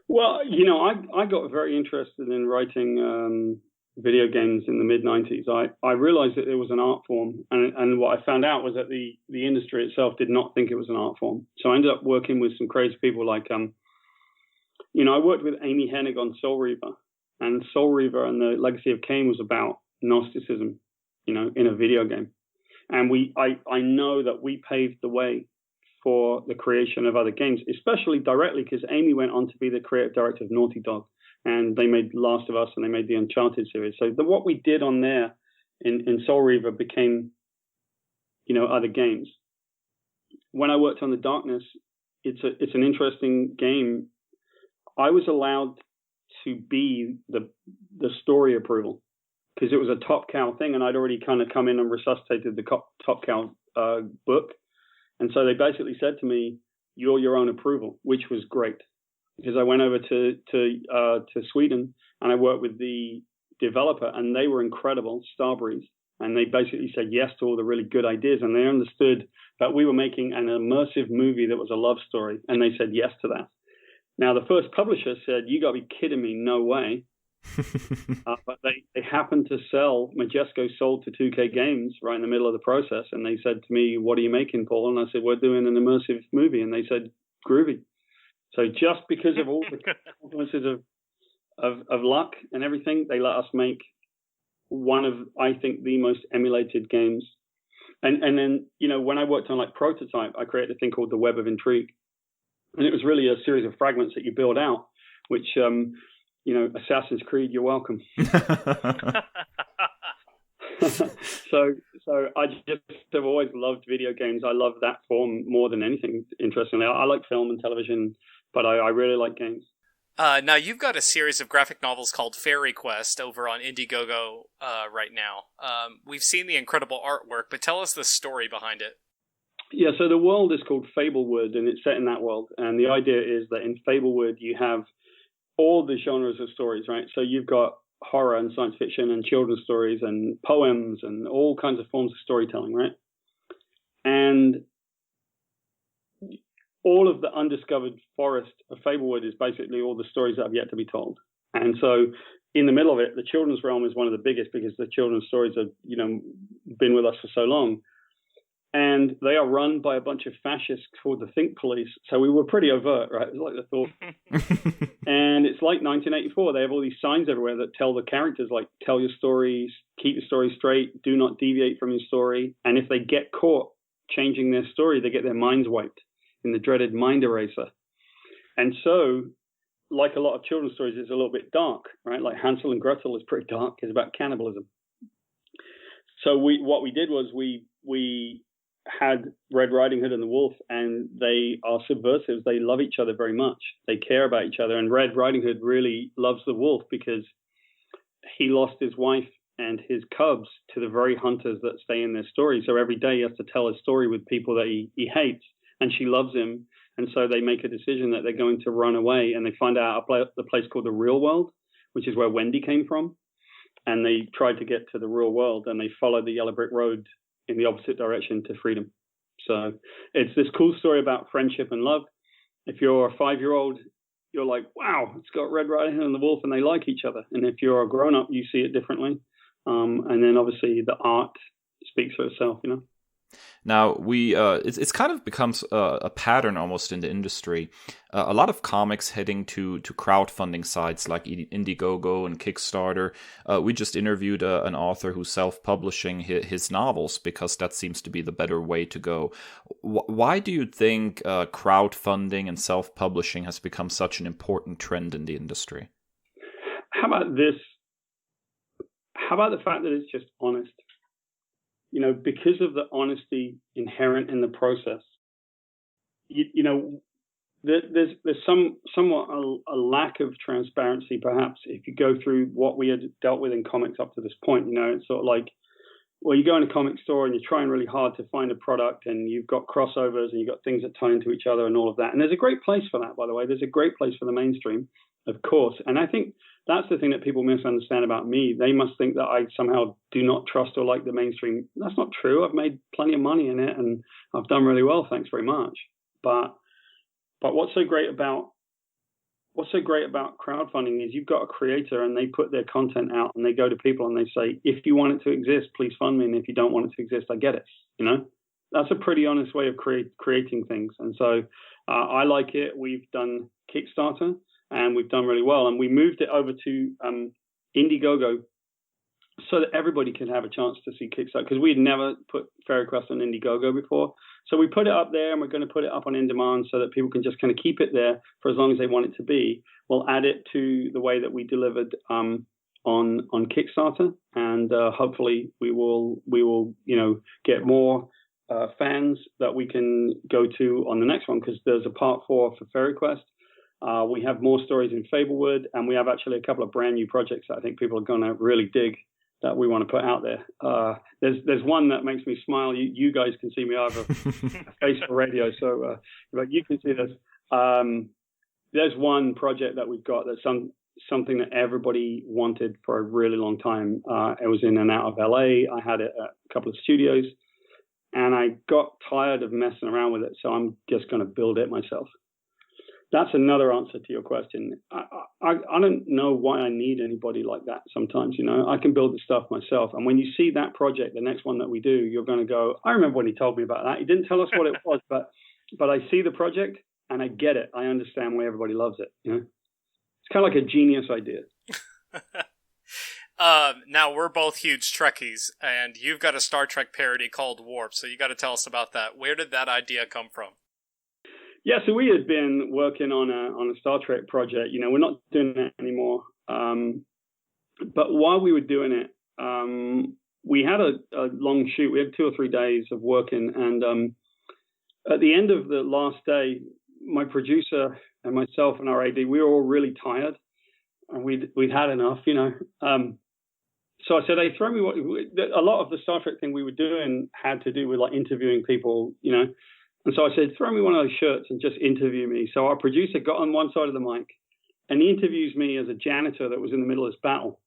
Well, I got very interested in writing video games in the mid-90s. I realized that it was an art form, and what I found out was that the industry itself did not think it was an art form. So I ended up working with some crazy people like I worked with Amy Hennig on Soul Reaver, and Soul Reaver and the Legacy of Kain was about Gnosticism, in a video game. And I know that we paved the way for the creation of other games, especially directly because Amy went on to be the creative director of Naughty Dog, and they made Last of Us and they made the Uncharted series. So what we did on there in Soul Reaver became, other games. When I worked on the Darkness, it's an interesting game. I was allowed to be the story approval because it was a Top Cow thing, and I'd already kind of come in and resuscitated the Top Cow book. And so they basically said to me, "You're your own approval," which was great because I went over to Sweden and I worked with the developer, and they were incredible, Starbreeze, and they basically said yes to all the really good ideas, and they understood that we were making an immersive movie that was a love story, and they said yes to that. Now, the first publisher said, "You got to be kidding me, no way." But they happened to sell, Majesco sold to 2K Games right in the middle of the process. And they said to me, "What are you making, Paul?" And I said, "We're doing an immersive movie." And they said, "Groovy." So just because of all the consequences of luck and everything, they let us make one of, I think, the most emulated games. And then, when I worked on Prototype, I created a thing called the Web of Intrigue. And it was really a series of fragments that you build out, which, Assassin's Creed, you're welcome. So I just have always loved video games. I love that form more than anything, interestingly. I like film and television, but I really like games. Now, you've got a series of graphic novels called Fairy Quest over on Indigogo right now. We've seen the incredible artwork, but tell us the story behind it. Yeah, so the world is called Fablewood, and it's set in that world. And the idea is that in Fablewood, you have all the genres of stories, right? So you've got horror and science fiction and children's stories and poems and all kinds of forms of storytelling, right? And all of the undiscovered forest of Fablewood is basically all the stories that have yet to be told. And so in the middle of it, the children's realm is one of the biggest because the children's stories have, been with us for so long. And they are run by a bunch of fascists called the Think Police. So we were pretty overt, right? It's like the thought. And it's like 1984. They have all these signs everywhere that tell the characters, like, tell your stories, keep your story straight, do not deviate from your story. And if they get caught changing their story, they get their minds wiped in the dreaded mind eraser. And so, like a lot of children's stories, it's a little bit dark, right? Like Hansel and Gretel is pretty dark. It's about cannibalism. So what we did was we had Red Riding Hood and the Wolf, and they are subversives. They love each other very much. They care about each other. And Red Riding Hood really loves the wolf because he lost his wife and his cubs to the very hunters that stay in their story. So every day he has to tell his story with people that he hates, and she loves him. And so they make a decision that they're going to run away, and they find out the place called the Real World, which is where Wendy came from. And they tried to get to the real world, and they followed the yellow brick road in the opposite direction to freedom. So it's this cool story about friendship and love. If you're a 5-year-old you're like, wow, it's got Red Riding Hood and the Wolf, and they like each other. And if you're a grown up, you see it differently. And then obviously the art speaks for itself, you know. Now, it's kind of becomes a pattern almost in the industry. A lot of comics heading to crowdfunding sites like Indigogo and Kickstarter. We just interviewed an author who's self-publishing his novels because that seems to be the better way to go. Why do you think crowdfunding and self-publishing has become such an important trend in the industry? How about this? How about the fact that it's just honest? You know, because of the honesty inherent in the process, you know, there's somewhat a lack of transparency, perhaps, if you go through what we had dealt with in comics up to this point. You know, it's sort of like, well, you go in a comic store and you're trying really hard to find a product, and you've got crossovers and you've got things that tie into each other and all of that. And there's a great place for that, by the way. There's a great place for the mainstream, of course. And I think that's the thing that people misunderstand about me. They must think that I somehow do not trust or like the mainstream. That's not true. I've made plenty of money in it and I've done really well. Thanks very much. But what's so great about crowdfunding is you've got a creator and they put their content out and they go to people and they say, if you want it to exist, please fund me. And if you don't want it to exist, I get it. You know, that's a pretty honest way of creating things. And so I like it. We've done Kickstarter. And we've done really well. And we moved it over to Indigogo so that everybody can have a chance to see Kickstarter, because we'd never put Fairy Quest on Indigogo before. So we put it up there, and we're going to put it up on In Demand so that people can just kind of keep it there for as long as they want it to be. We'll add it to the way that we delivered on Kickstarter, and hopefully we will get more fans that we can go to on the next one, because there's a part 4 for Fairy Quest. We have more stories in Fablewood, and we have actually a couple of brand new projects that I think people are going to really dig that we want to put out there. There's one that makes me smile. You guys can see me. I have a face for radio, so but you can see this. There's one project that we've got that's something that everybody wanted for a really long time. It was in and out of LA. I had it at a couple of studios, and I got tired of messing around with it, so I'm just going to build it myself. That's another answer to your question. I don't know why I need anybody like that sometimes, you know. I can build the stuff myself. And when you see that project, the next one that we do, you're going to go, I remember when he told me about that. He didn't tell us what it was, but I see the project and I get it. I understand why everybody loves it, you know. It's kind of like a genius idea. Now, we're both huge Trekkies, and you've got a Star Trek parody called Warp, so you got to tell us about that. Where did that idea come from? Yeah, so we had been working on a Star Trek project. You know, we're not doing that anymore. But while we were doing it, we had a long shoot. We had 2 or 3 days of working. And at the end of the last day, my producer and myself and our AD, we were all really tired. And we'd had enough, you know. So I said, hey, throw me a lot of the Star Trek thing we were doing had to do with like interviewing people, you know. And so I said, throw me one of those shirts and just interview me. So our producer got on one side of the mic and he interviews me as a janitor that was in the middle of this battle.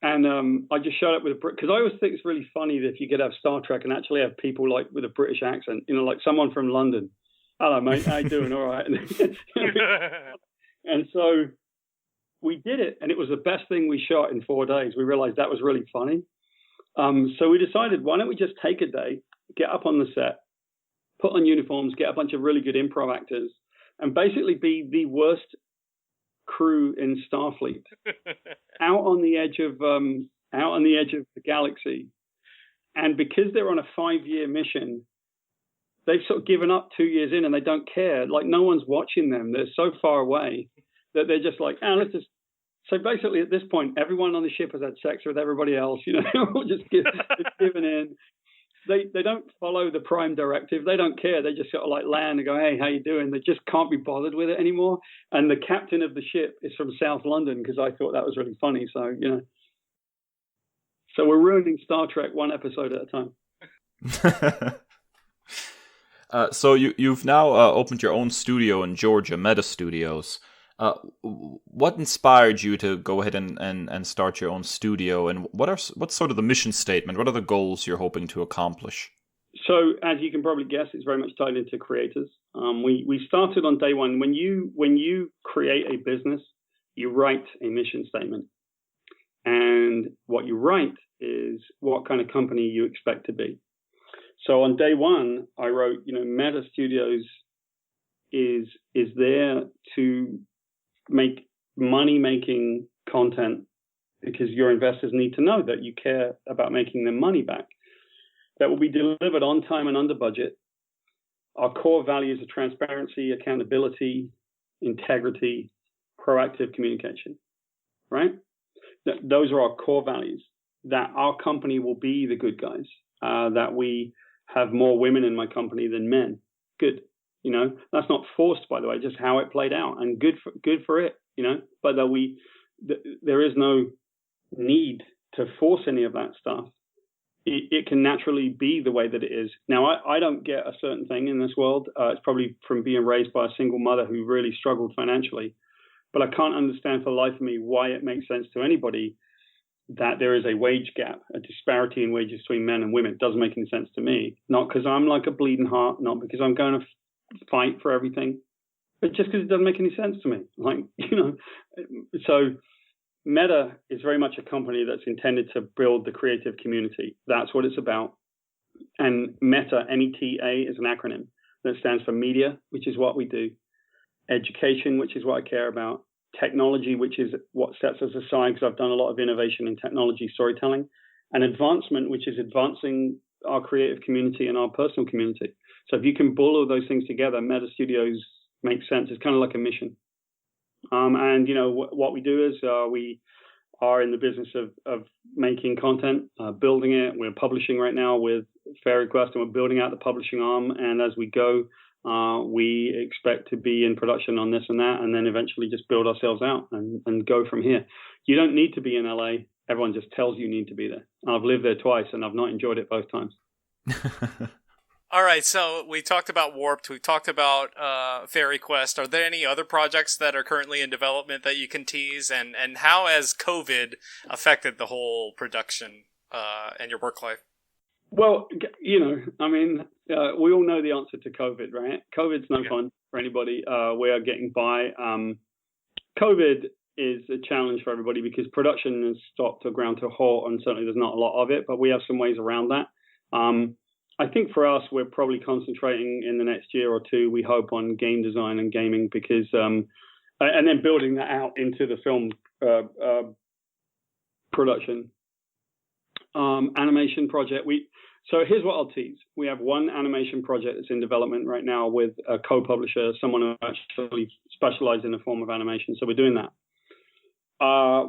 And I just showed up with because I always think it's really funny that if you get to have Star Trek and actually have people like with a British accent, you know, like someone from London. Hello, mate. How you doing? All right. And so we did it. And it was the best thing we shot in 4 days. We realized that was really funny. So we decided, why don't we just take a day, get up on the set, put on uniforms, get a bunch of really good improv actors, and basically be the worst crew in Starfleet, out on the edge of the galaxy. And because they're on a 5-year mission, they've sort of given up 2 years in, and they don't care. Like no one's watching them. They're so far away that they're just like, let's just. So basically, at this point, everyone on the ship has had sex with everybody else. You know, just giving in. They don't follow the prime directive. They don't care. They just sort of like land and go, hey, how you doing? They just can't be bothered with it anymore. And the captain of the ship is from South London because I thought that was really funny. So, you know. So we're ruining Star Trek one episode at a time. So you've now opened your own studio in Georgia, Meta Studios. What inspired you to go ahead and start your own studio, and what's sort of the mission statement? What are the goals you're hoping to accomplish? So, as you can probably guess, it's very much tied into creators. We started on day one. When you create a business, you write a mission statement, and what you write is what kind of company you expect to be. So on day one, I wrote, Meta Studios is there to make money-making content because your investors need to know that you care about making them money back. That will be delivered on time and under budget. Our core values are transparency, accountability, integrity, proactive communication, right? Those are our core values. That our company will be the good guys. That we have more women in my company than men. Good. That's not forced, by the way, just how it played out, and good for it, but there is no need to force any of that stuff. It can naturally be the way that it is. Now, I don't get a certain thing in this world. It's probably from being raised by a single mother who really struggled financially, but I can't understand for the life of me why it makes sense to anybody that there is a wage gap, a disparity in wages between men and women. It doesn't make any sense to me. Not because I'm like a bleeding heart, not because I'm going to fight for everything, but just because it doesn't make any sense to me. So Meta is very much a company that's intended to build the creative community. That's what it's about. And Meta, META, is an acronym that stands for media, which is what we do, education, which is what I care about, technology, which is what sets us aside because I've done a lot of innovation in technology storytelling, and advancement, which is advancing our creative community and our personal community. So if you can pull all those things together, Meta Studios makes sense. It's kind of like a mission. And what we do is we are in the business of making content, building it. We're publishing right now with Fairy Quest, and we're building out the publishing arm. And as we go, we expect to be in production on this and that, and then eventually just build ourselves out and go from here. You don't need to be in LA. Everyone just tells you need to be there. I've lived there twice, and I've not enjoyed it both times. All right, so we talked about Warped. We talked about Fairy Quest. Are there any other projects that are currently in development that you can tease? And how has COVID affected the whole production and your work life? Well, we all know the answer to COVID, right? COVID's no fun for anybody. We are getting by. COVID is a challenge for everybody because production has stopped or ground to a halt, and certainly there's not a lot of it, but we have some ways around that. I think for us, we're probably concentrating in the next year or two, we hope, on game design and gaming because, and then building that out into the film production. Animation project. So here's what I'll tease. We have one animation project that's in development right now with a co-publisher, someone who actually specializes in a form of animation. So we're doing that.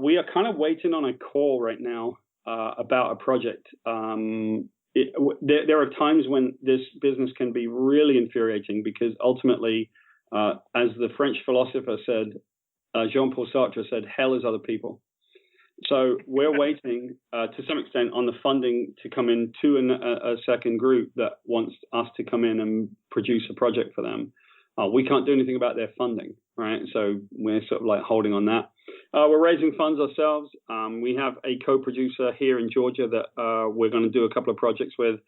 We are kind of waiting on a call right now about a project. There are times when this business can be really infuriating because ultimately, as the French philosopher said, Jean-Paul Sartre said, hell is other people. So we're waiting to some extent on the funding to come in to a second group that wants us to come in and produce a project for them. We can't do anything about their funding, right? So we're sort of like holding on that. We're raising funds ourselves. We have a co-producer here in Georgia that we're going to do a couple of projects with.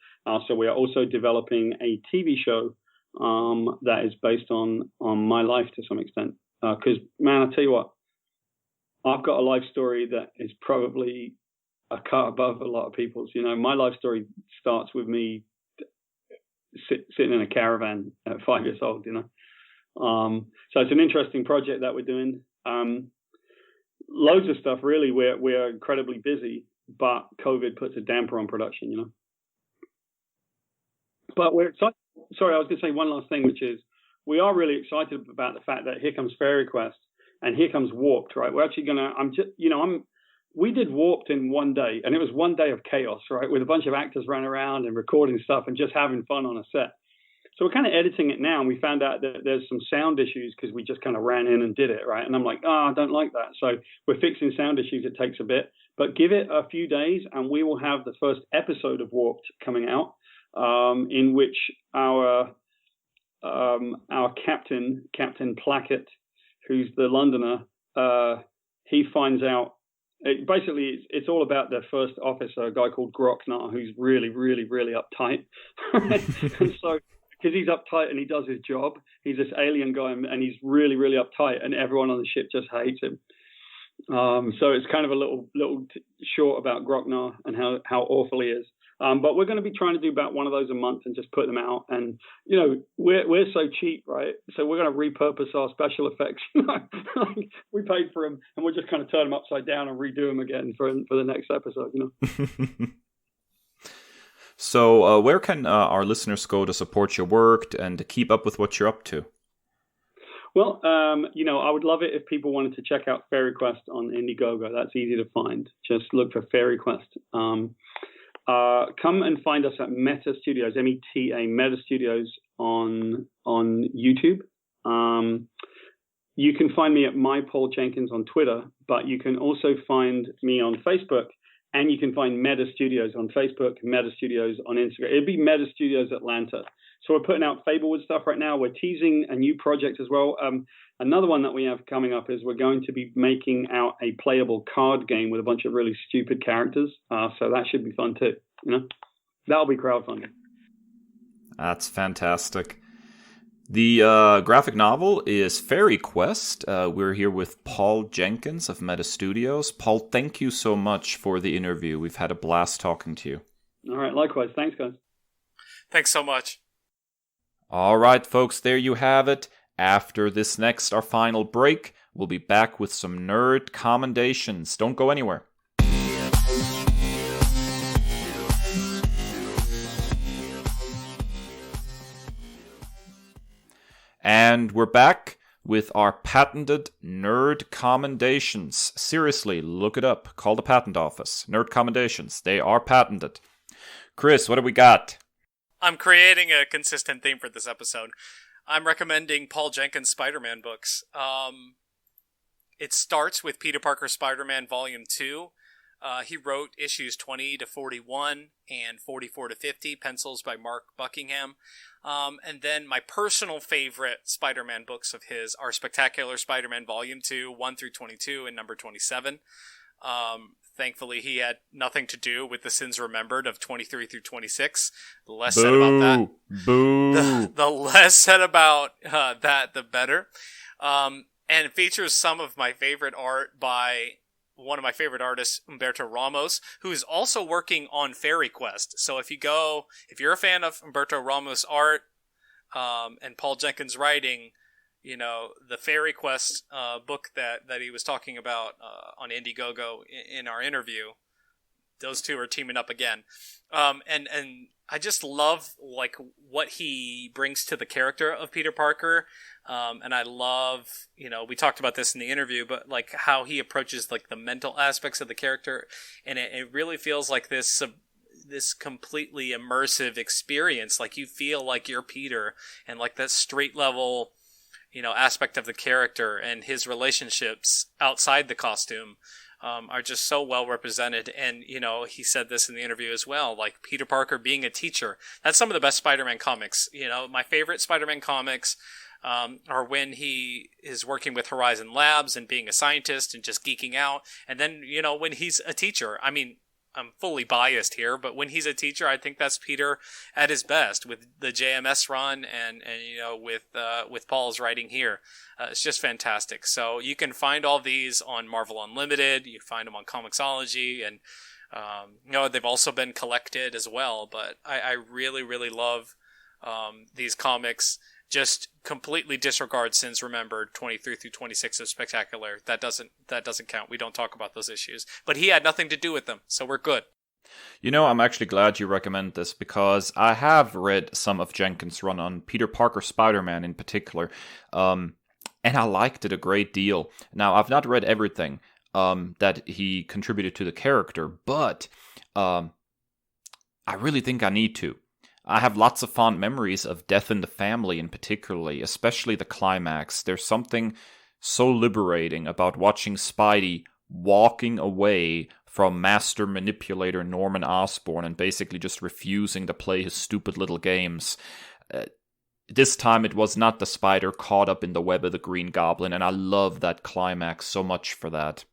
So we are also developing a TV show that is based on my life to some extent. Because, man, I tell you what, I've got a life story that is probably a cut above a lot of people's. My life story starts with me sitting in a caravan at 5 years old, So it's an interesting project that we're doing. Loads of stuff, really. We're incredibly busy, but COVID puts a damper on production, But we're excited. Sorry, I was going to say one last thing, which is we are really excited about the fact that here comes Fairy Quest and here comes Warped, right? We're actually going to, we did Warped in one day, and it was one day of chaos, right? With a bunch of actors running around and recording stuff and just having fun on a set. So we're kind of editing it now, and we found out that there's some sound issues because we just kind of ran in and did it, right? And I'm like, I don't like that. So we're fixing sound issues. It takes a bit, but give it a few days, and we will have the first episode of Warped coming out, in which our captain Plackett, who's the Londoner, he finds out. It's all about their first officer, a guy called Grocknar, who's really, really, really uptight. And so because he's uptight and he does his job. He's this alien guy, and he's really, really uptight, and everyone on the ship just hates him. So it's kind of a little short about Groknar and how awful he is. But we're going to be trying to do about one of those a month and just put them out. And, we're so cheap, right? So we're going to repurpose our special effects. We paid for them, and we'll just kind of turn them upside down and redo them again for the next episode, So where can our listeners go to support your work and to keep up with what you're up to? Well, I would love it if people wanted to check out Fairy Quest on Indiegogo. That's easy to find. Just look for Fairy Quest. Come and find us at Meta Studios, META, Meta Studios on YouTube. You can find me at Paul Jenkins on Twitter, but you can also find me on Facebook, and you can find Meta Studios on Facebook, Meta Studios on Instagram. It'd be Meta Studios Atlanta. So we're putting out Fablewood stuff right now. We're teasing a new project as well. Another one that we have coming up is we're going to be making out a playable card game with a bunch of really stupid characters. So that should be fun too. That'll be crowdfunding. That's fantastic. The graphic novel is Fairy Quest. We're here with Paul Jenkins of Meta Studios. Paul, thank you so much for the interview. We've had a blast talking to you. All right, likewise. Thanks, guys. Thanks so much. All right, folks, there you have it. After this next, our final break, we'll be back with some nerd commendations. Don't go anywhere. And we're back with our patented nerd commendations. Seriously, look it up. Call the patent office. Nerd commendations. They are patented. Kris, what do we got? I'm creating a consistent theme for this episode. I'm recommending Paul Jenkins' Spider-Man books. It starts with Peter Parker Spider-Man Volume 2. He wrote issues 20 to 41 and 44 to 50, pencils by Mark Buckingham. And then my personal favorite Spider-Man books of his are Spectacular Spider-Man Volume 2, 1 through 22, and number 27. Thankfully, he had nothing to do with the Sins Remembered of 23 through 26. The less said about that, the less said about that, the better. And it features some of my favorite art by one of my favorite artists, Humberto Ramos, who is also working on Fairy Quest. So if you're a fan of Humberto Ramos' art and Paul Jenkins' writing, the Fairy Quest book that he was talking about on Indiegogo in our interview, those two are teaming up again. And I just love what he brings to the character of Peter Parker. And I love, we talked about this in the interview, but how he approaches the mental aspects of the character. And it really feels like this completely immersive experience. You feel like you're Peter, and that street level, aspect of the character and his relationships outside the costume are just so well represented. And, he said this in the interview as well, Peter Parker being a teacher. That's some of the best Spider-Man comics. My favorite Spider-Man comics are when he is working with Horizon Labs and being a scientist and just geeking out. And then, when he's a teacher, I'm fully biased here, but when he's a teacher, I think that's Peter at his best with the JMS run and with Paul's writing here. It's just fantastic. So you can find all these on Marvel Unlimited. You find them on Comixology, and they've also been collected as well. But I really, really love these comics. Just completely disregard Sins Remembered 23 through 26 of Spectacular. That doesn't count. We don't talk about those issues. But he had nothing to do with them, so we're good. I'm actually glad you recommend this, because I have read some of Jenkins' run on Peter Parker Spider-Man in particular, and I liked it a great deal. Now, I've not read everything that he contributed to the character, but I really think I need to. I have lots of fond memories of Death in the Family in particularly, especially the climax. There's something so liberating about watching Spidey walking away from master manipulator Norman Osborn and basically just refusing to play his stupid little games. This time it was not the spider caught up in the web of the Green Goblin, and I love that climax so much for that.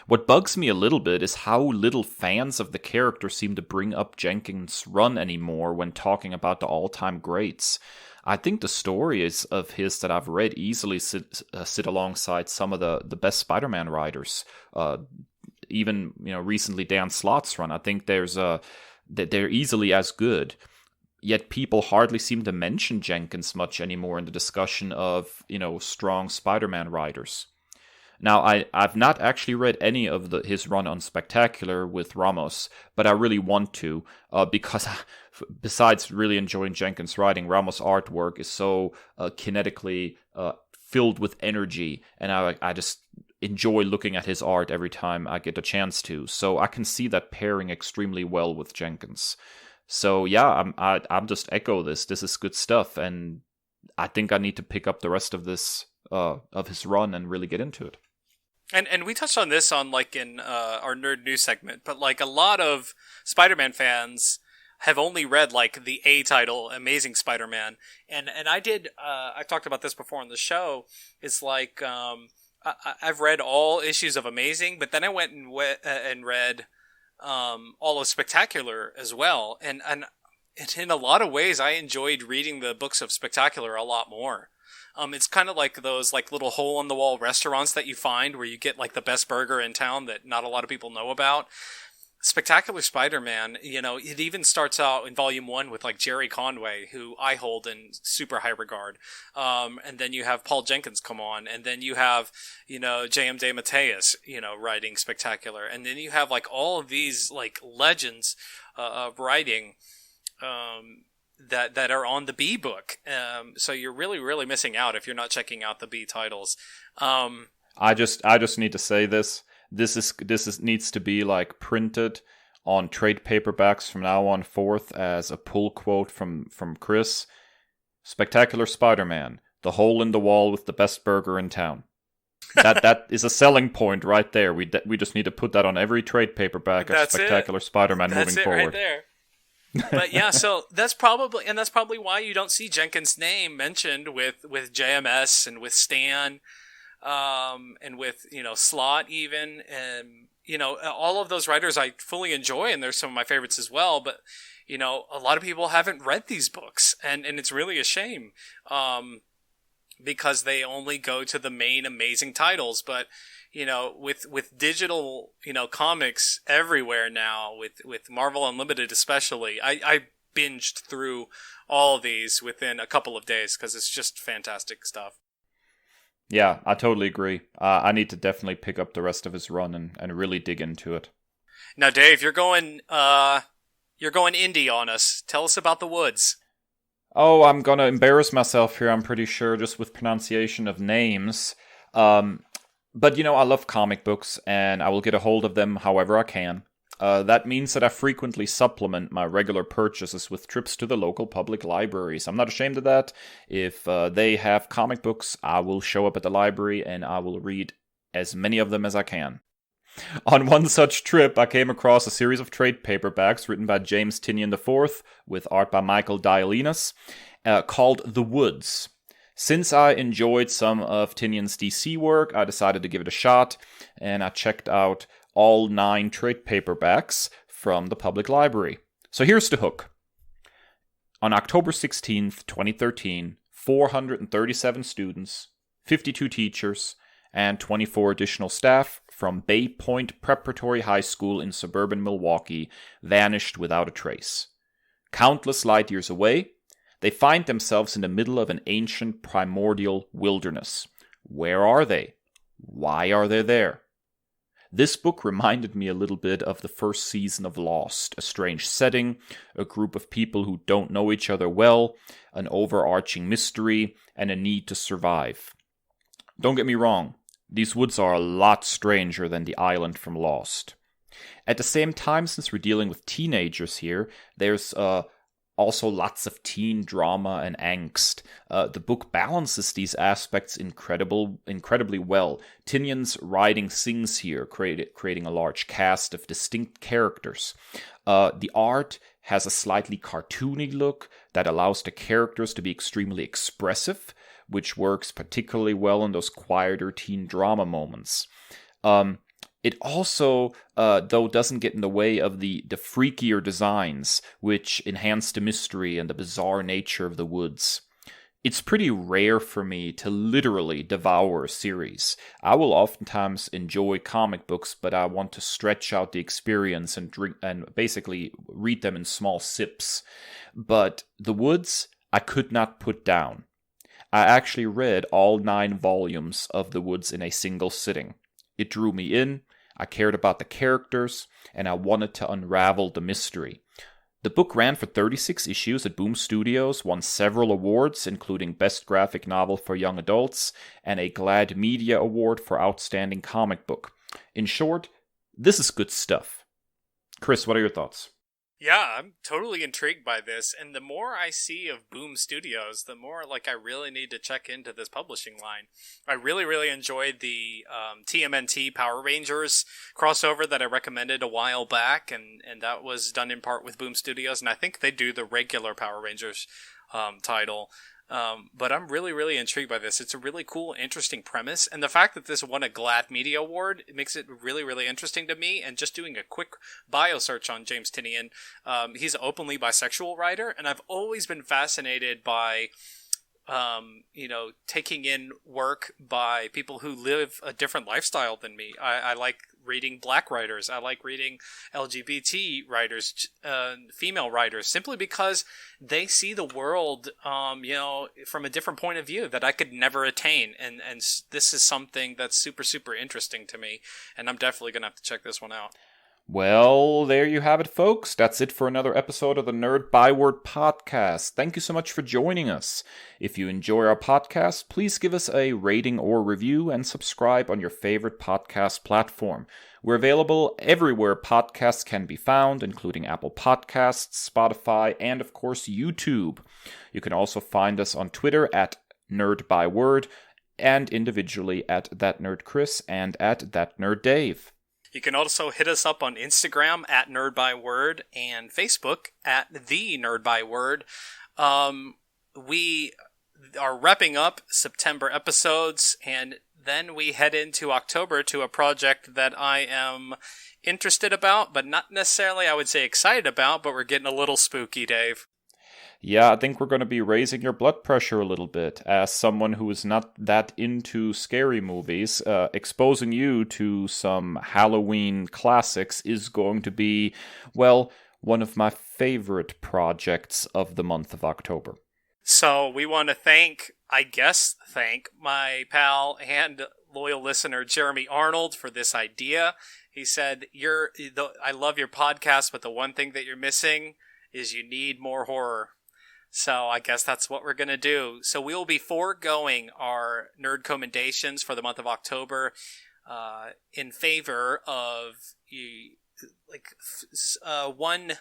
What bugs me a little bit is how little fans of the character seem to bring up Jenkins' run anymore when talking about the all-time greats. I think the stories of his that I've read easily sit alongside some of the best Spider-Man writers. Even recently Dan Slott's run. I think that they're easily as good. Yet people hardly seem to mention Jenkins much anymore in the discussion of strong Spider-Man writers. Now, I've not actually read any of his run on Spectacular with Ramos, but I really want to, because besides really enjoying Jenkins' writing, Ramos' artwork is so kinetically filled with energy, and I just enjoy looking at his art every time I get a chance to. So I can see that pairing extremely well with Jenkins. So yeah, I'm just echo this. This is good stuff, and I think I need to pick up the rest of this of his run and really get into it. And we touched on this on in our Nerd News segment, but a lot of Spider-Man fans have only read the A title, Amazing Spider-Man, and I did. I talked about this before on the show. It's I've read all issues of Amazing, but then I went and read all of Spectacular as well, and in a lot of ways, I enjoyed reading the books of Spectacular a lot more. It's kind of like those little hole-in-the-wall restaurants that you find where you get the best burger in town that not a lot of people know about. Spectacular Spider-Man, it even starts out in Volume 1 with Jerry Conway, who I hold in super high regard. And then you have Paul Jenkins come on, and then you have, J.M. DeMatteis, writing Spectacular. And then you have all of these legends of writing that are on the B book. So you're really, really missing out if you're not checking out the B titles. I just need to say this. This needs to be printed on trade paperbacks from now on forth as a pull quote from Kris. Spectacular Spider-Man, the hole in the wall with the best burger in town. That is a selling point right there. We just need to put that on every trade paperback of Spectacular Spider-Man moving forward. Right there. But yeah, so that's probably why you don't see Jenkins' name mentioned with JMS and with Stan, and with Slott even, and all of those writers I fully enjoy, and they're some of my favorites as well. But a lot of people haven't read these books, and it's really a shame, because they only go to the main amazing titles. But with digital, comics everywhere now, with Marvel Unlimited especially, I binged through all of these within a couple of days because it's just fantastic stuff. Yeah, I totally agree. I need to definitely pick up the rest of his run and really dig into it. Now, Dave, you're going indie on us. Tell us about The Woods. Oh, I'm gonna embarrass myself here, I'm pretty sure, just with pronunciation of names. But, I love comic books, and I will get a hold of them however I can. That means that I frequently supplement my regular purchases with trips to the local public libraries. I'm not ashamed of that. If they have comic books, I will show up at the library, and I will read as many of them as I can. On one such trip, I came across a series of trade paperbacks written by James Tynion IV, with art by Michael Dialynas, called The Woods. Since I enjoyed some of Tynion's DC work, I decided to give it a shot, and I checked out all 9 trade paperbacks from the public library. So here's the hook. On October 16th, 2013, 437 students, 52 teachers, and 24 additional staff from Bay Point Preparatory High School in suburban Milwaukee vanished without a trace. Countless light years away, they find themselves in the middle of an ancient primordial wilderness. Where are they? Why are they there? This book reminded me a little bit of the first season of Lost, a strange setting, a group of people who don't know each other well, an overarching mystery, and a need to survive. Don't get me wrong, these woods are a lot stranger than the island from Lost. At the same time, since we're dealing with teenagers here, there's also lots of teen drama and angst. The book balances these aspects incredibly well. Tynion's writing sings here, creating a large cast of distinct characters. The art has a slightly cartoony look that allows the characters to be extremely expressive, which works particularly well in those quieter teen drama moments. It also, though, doesn't get in the way of the freakier designs, which enhance the mystery and the bizarre nature of the woods. It's pretty rare for me to literally devour a series. I will oftentimes enjoy comic books, but I want to stretch out the experience and drink and basically read them in small sips. But The Woods, I could not put down. I actually read all 9 volumes of The Woods in a single sitting. It drew me in, I cared about the characters, and I wanted to unravel the mystery. The book ran for 36 issues at Boom Studios, won several awards, including Best Graphic Novel for Young Adults and a GLAAD Media Award for Outstanding Comic Book. In short, this is good stuff. Kris, what are your thoughts? Yeah, I'm totally intrigued by this, and the more I see of Boom Studios, the more I really need to check into this publishing line. I really enjoyed the TMNT Power Rangers crossover that I recommended a while back, and that was done in part with Boom Studios, and I think they do the regular Power Rangers title. But I'm really intrigued by this. It's a really cool, interesting premise. And the fact that this won a GLAAD Media Award, it makes it really interesting to me. And just doing a quick bio search on James Tynion, he's an openly bisexual writer. And I've always been fascinated by, taking in work by people who live a different lifestyle than me. I like reading Black writers. I like reading LGBT writers, female writers, simply because they see the world, from a different point of view that I could never attain. And this is something that's super interesting to me. And I'm definitely going to have to check this one out. Well, there you have it, folks. That's it for another episode of the Nerd Byword podcast. Thank you so much for joining us. If you enjoy our podcast, please give us a rating or review and subscribe on your favorite podcast platform. We're available everywhere podcasts can be found, including Apple Podcasts, Spotify, and of course YouTube. You can also find us on Twitter at NerdByWord and individually at ThatNerdChris and at ThatNerdDave. You can also hit us up on Instagram at NerdByWord and Facebook at The NerdByWord. We are wrapping up September episodes, and then we head into October to a project that I am interested about, but not necessarily, I would say, excited about, but we're getting a little spooky, Dave. Yeah, I think we're going to be raising your blood pressure a little bit. As someone who is not that into scary movies, exposing you to some Halloween classics is going to be, well, one of my favorite projects of the month of October. So we want to thank my pal and loyal listener Jeremy Arnold for this idea. He said, I love your podcast, but the one thing that you're missing is you need more horror. So I guess that's what we're going to do. So we will be foregoing our nerd commendations for the month of October in favor of one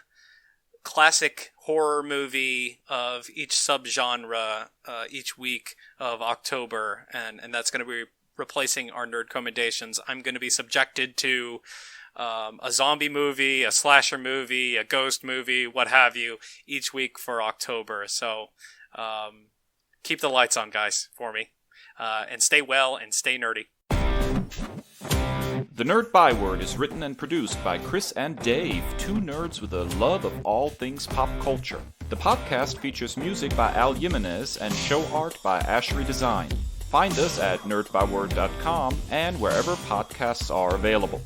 classic horror movie of each subgenre each week of October. And that's going to be replacing our nerd commendations. I'm going to be subjected to a zombie movie, a slasher movie, a ghost movie, what have you, each week for October. So keep the lights on, guys, for me. And stay well and stay nerdy. The Nerd Byword is written and produced by Kris and Dave, two nerds with a love of all things pop culture. The podcast features music by Al Jimenez and show art by Ashery Design. Find us at nerdbyword.com and wherever podcasts are available.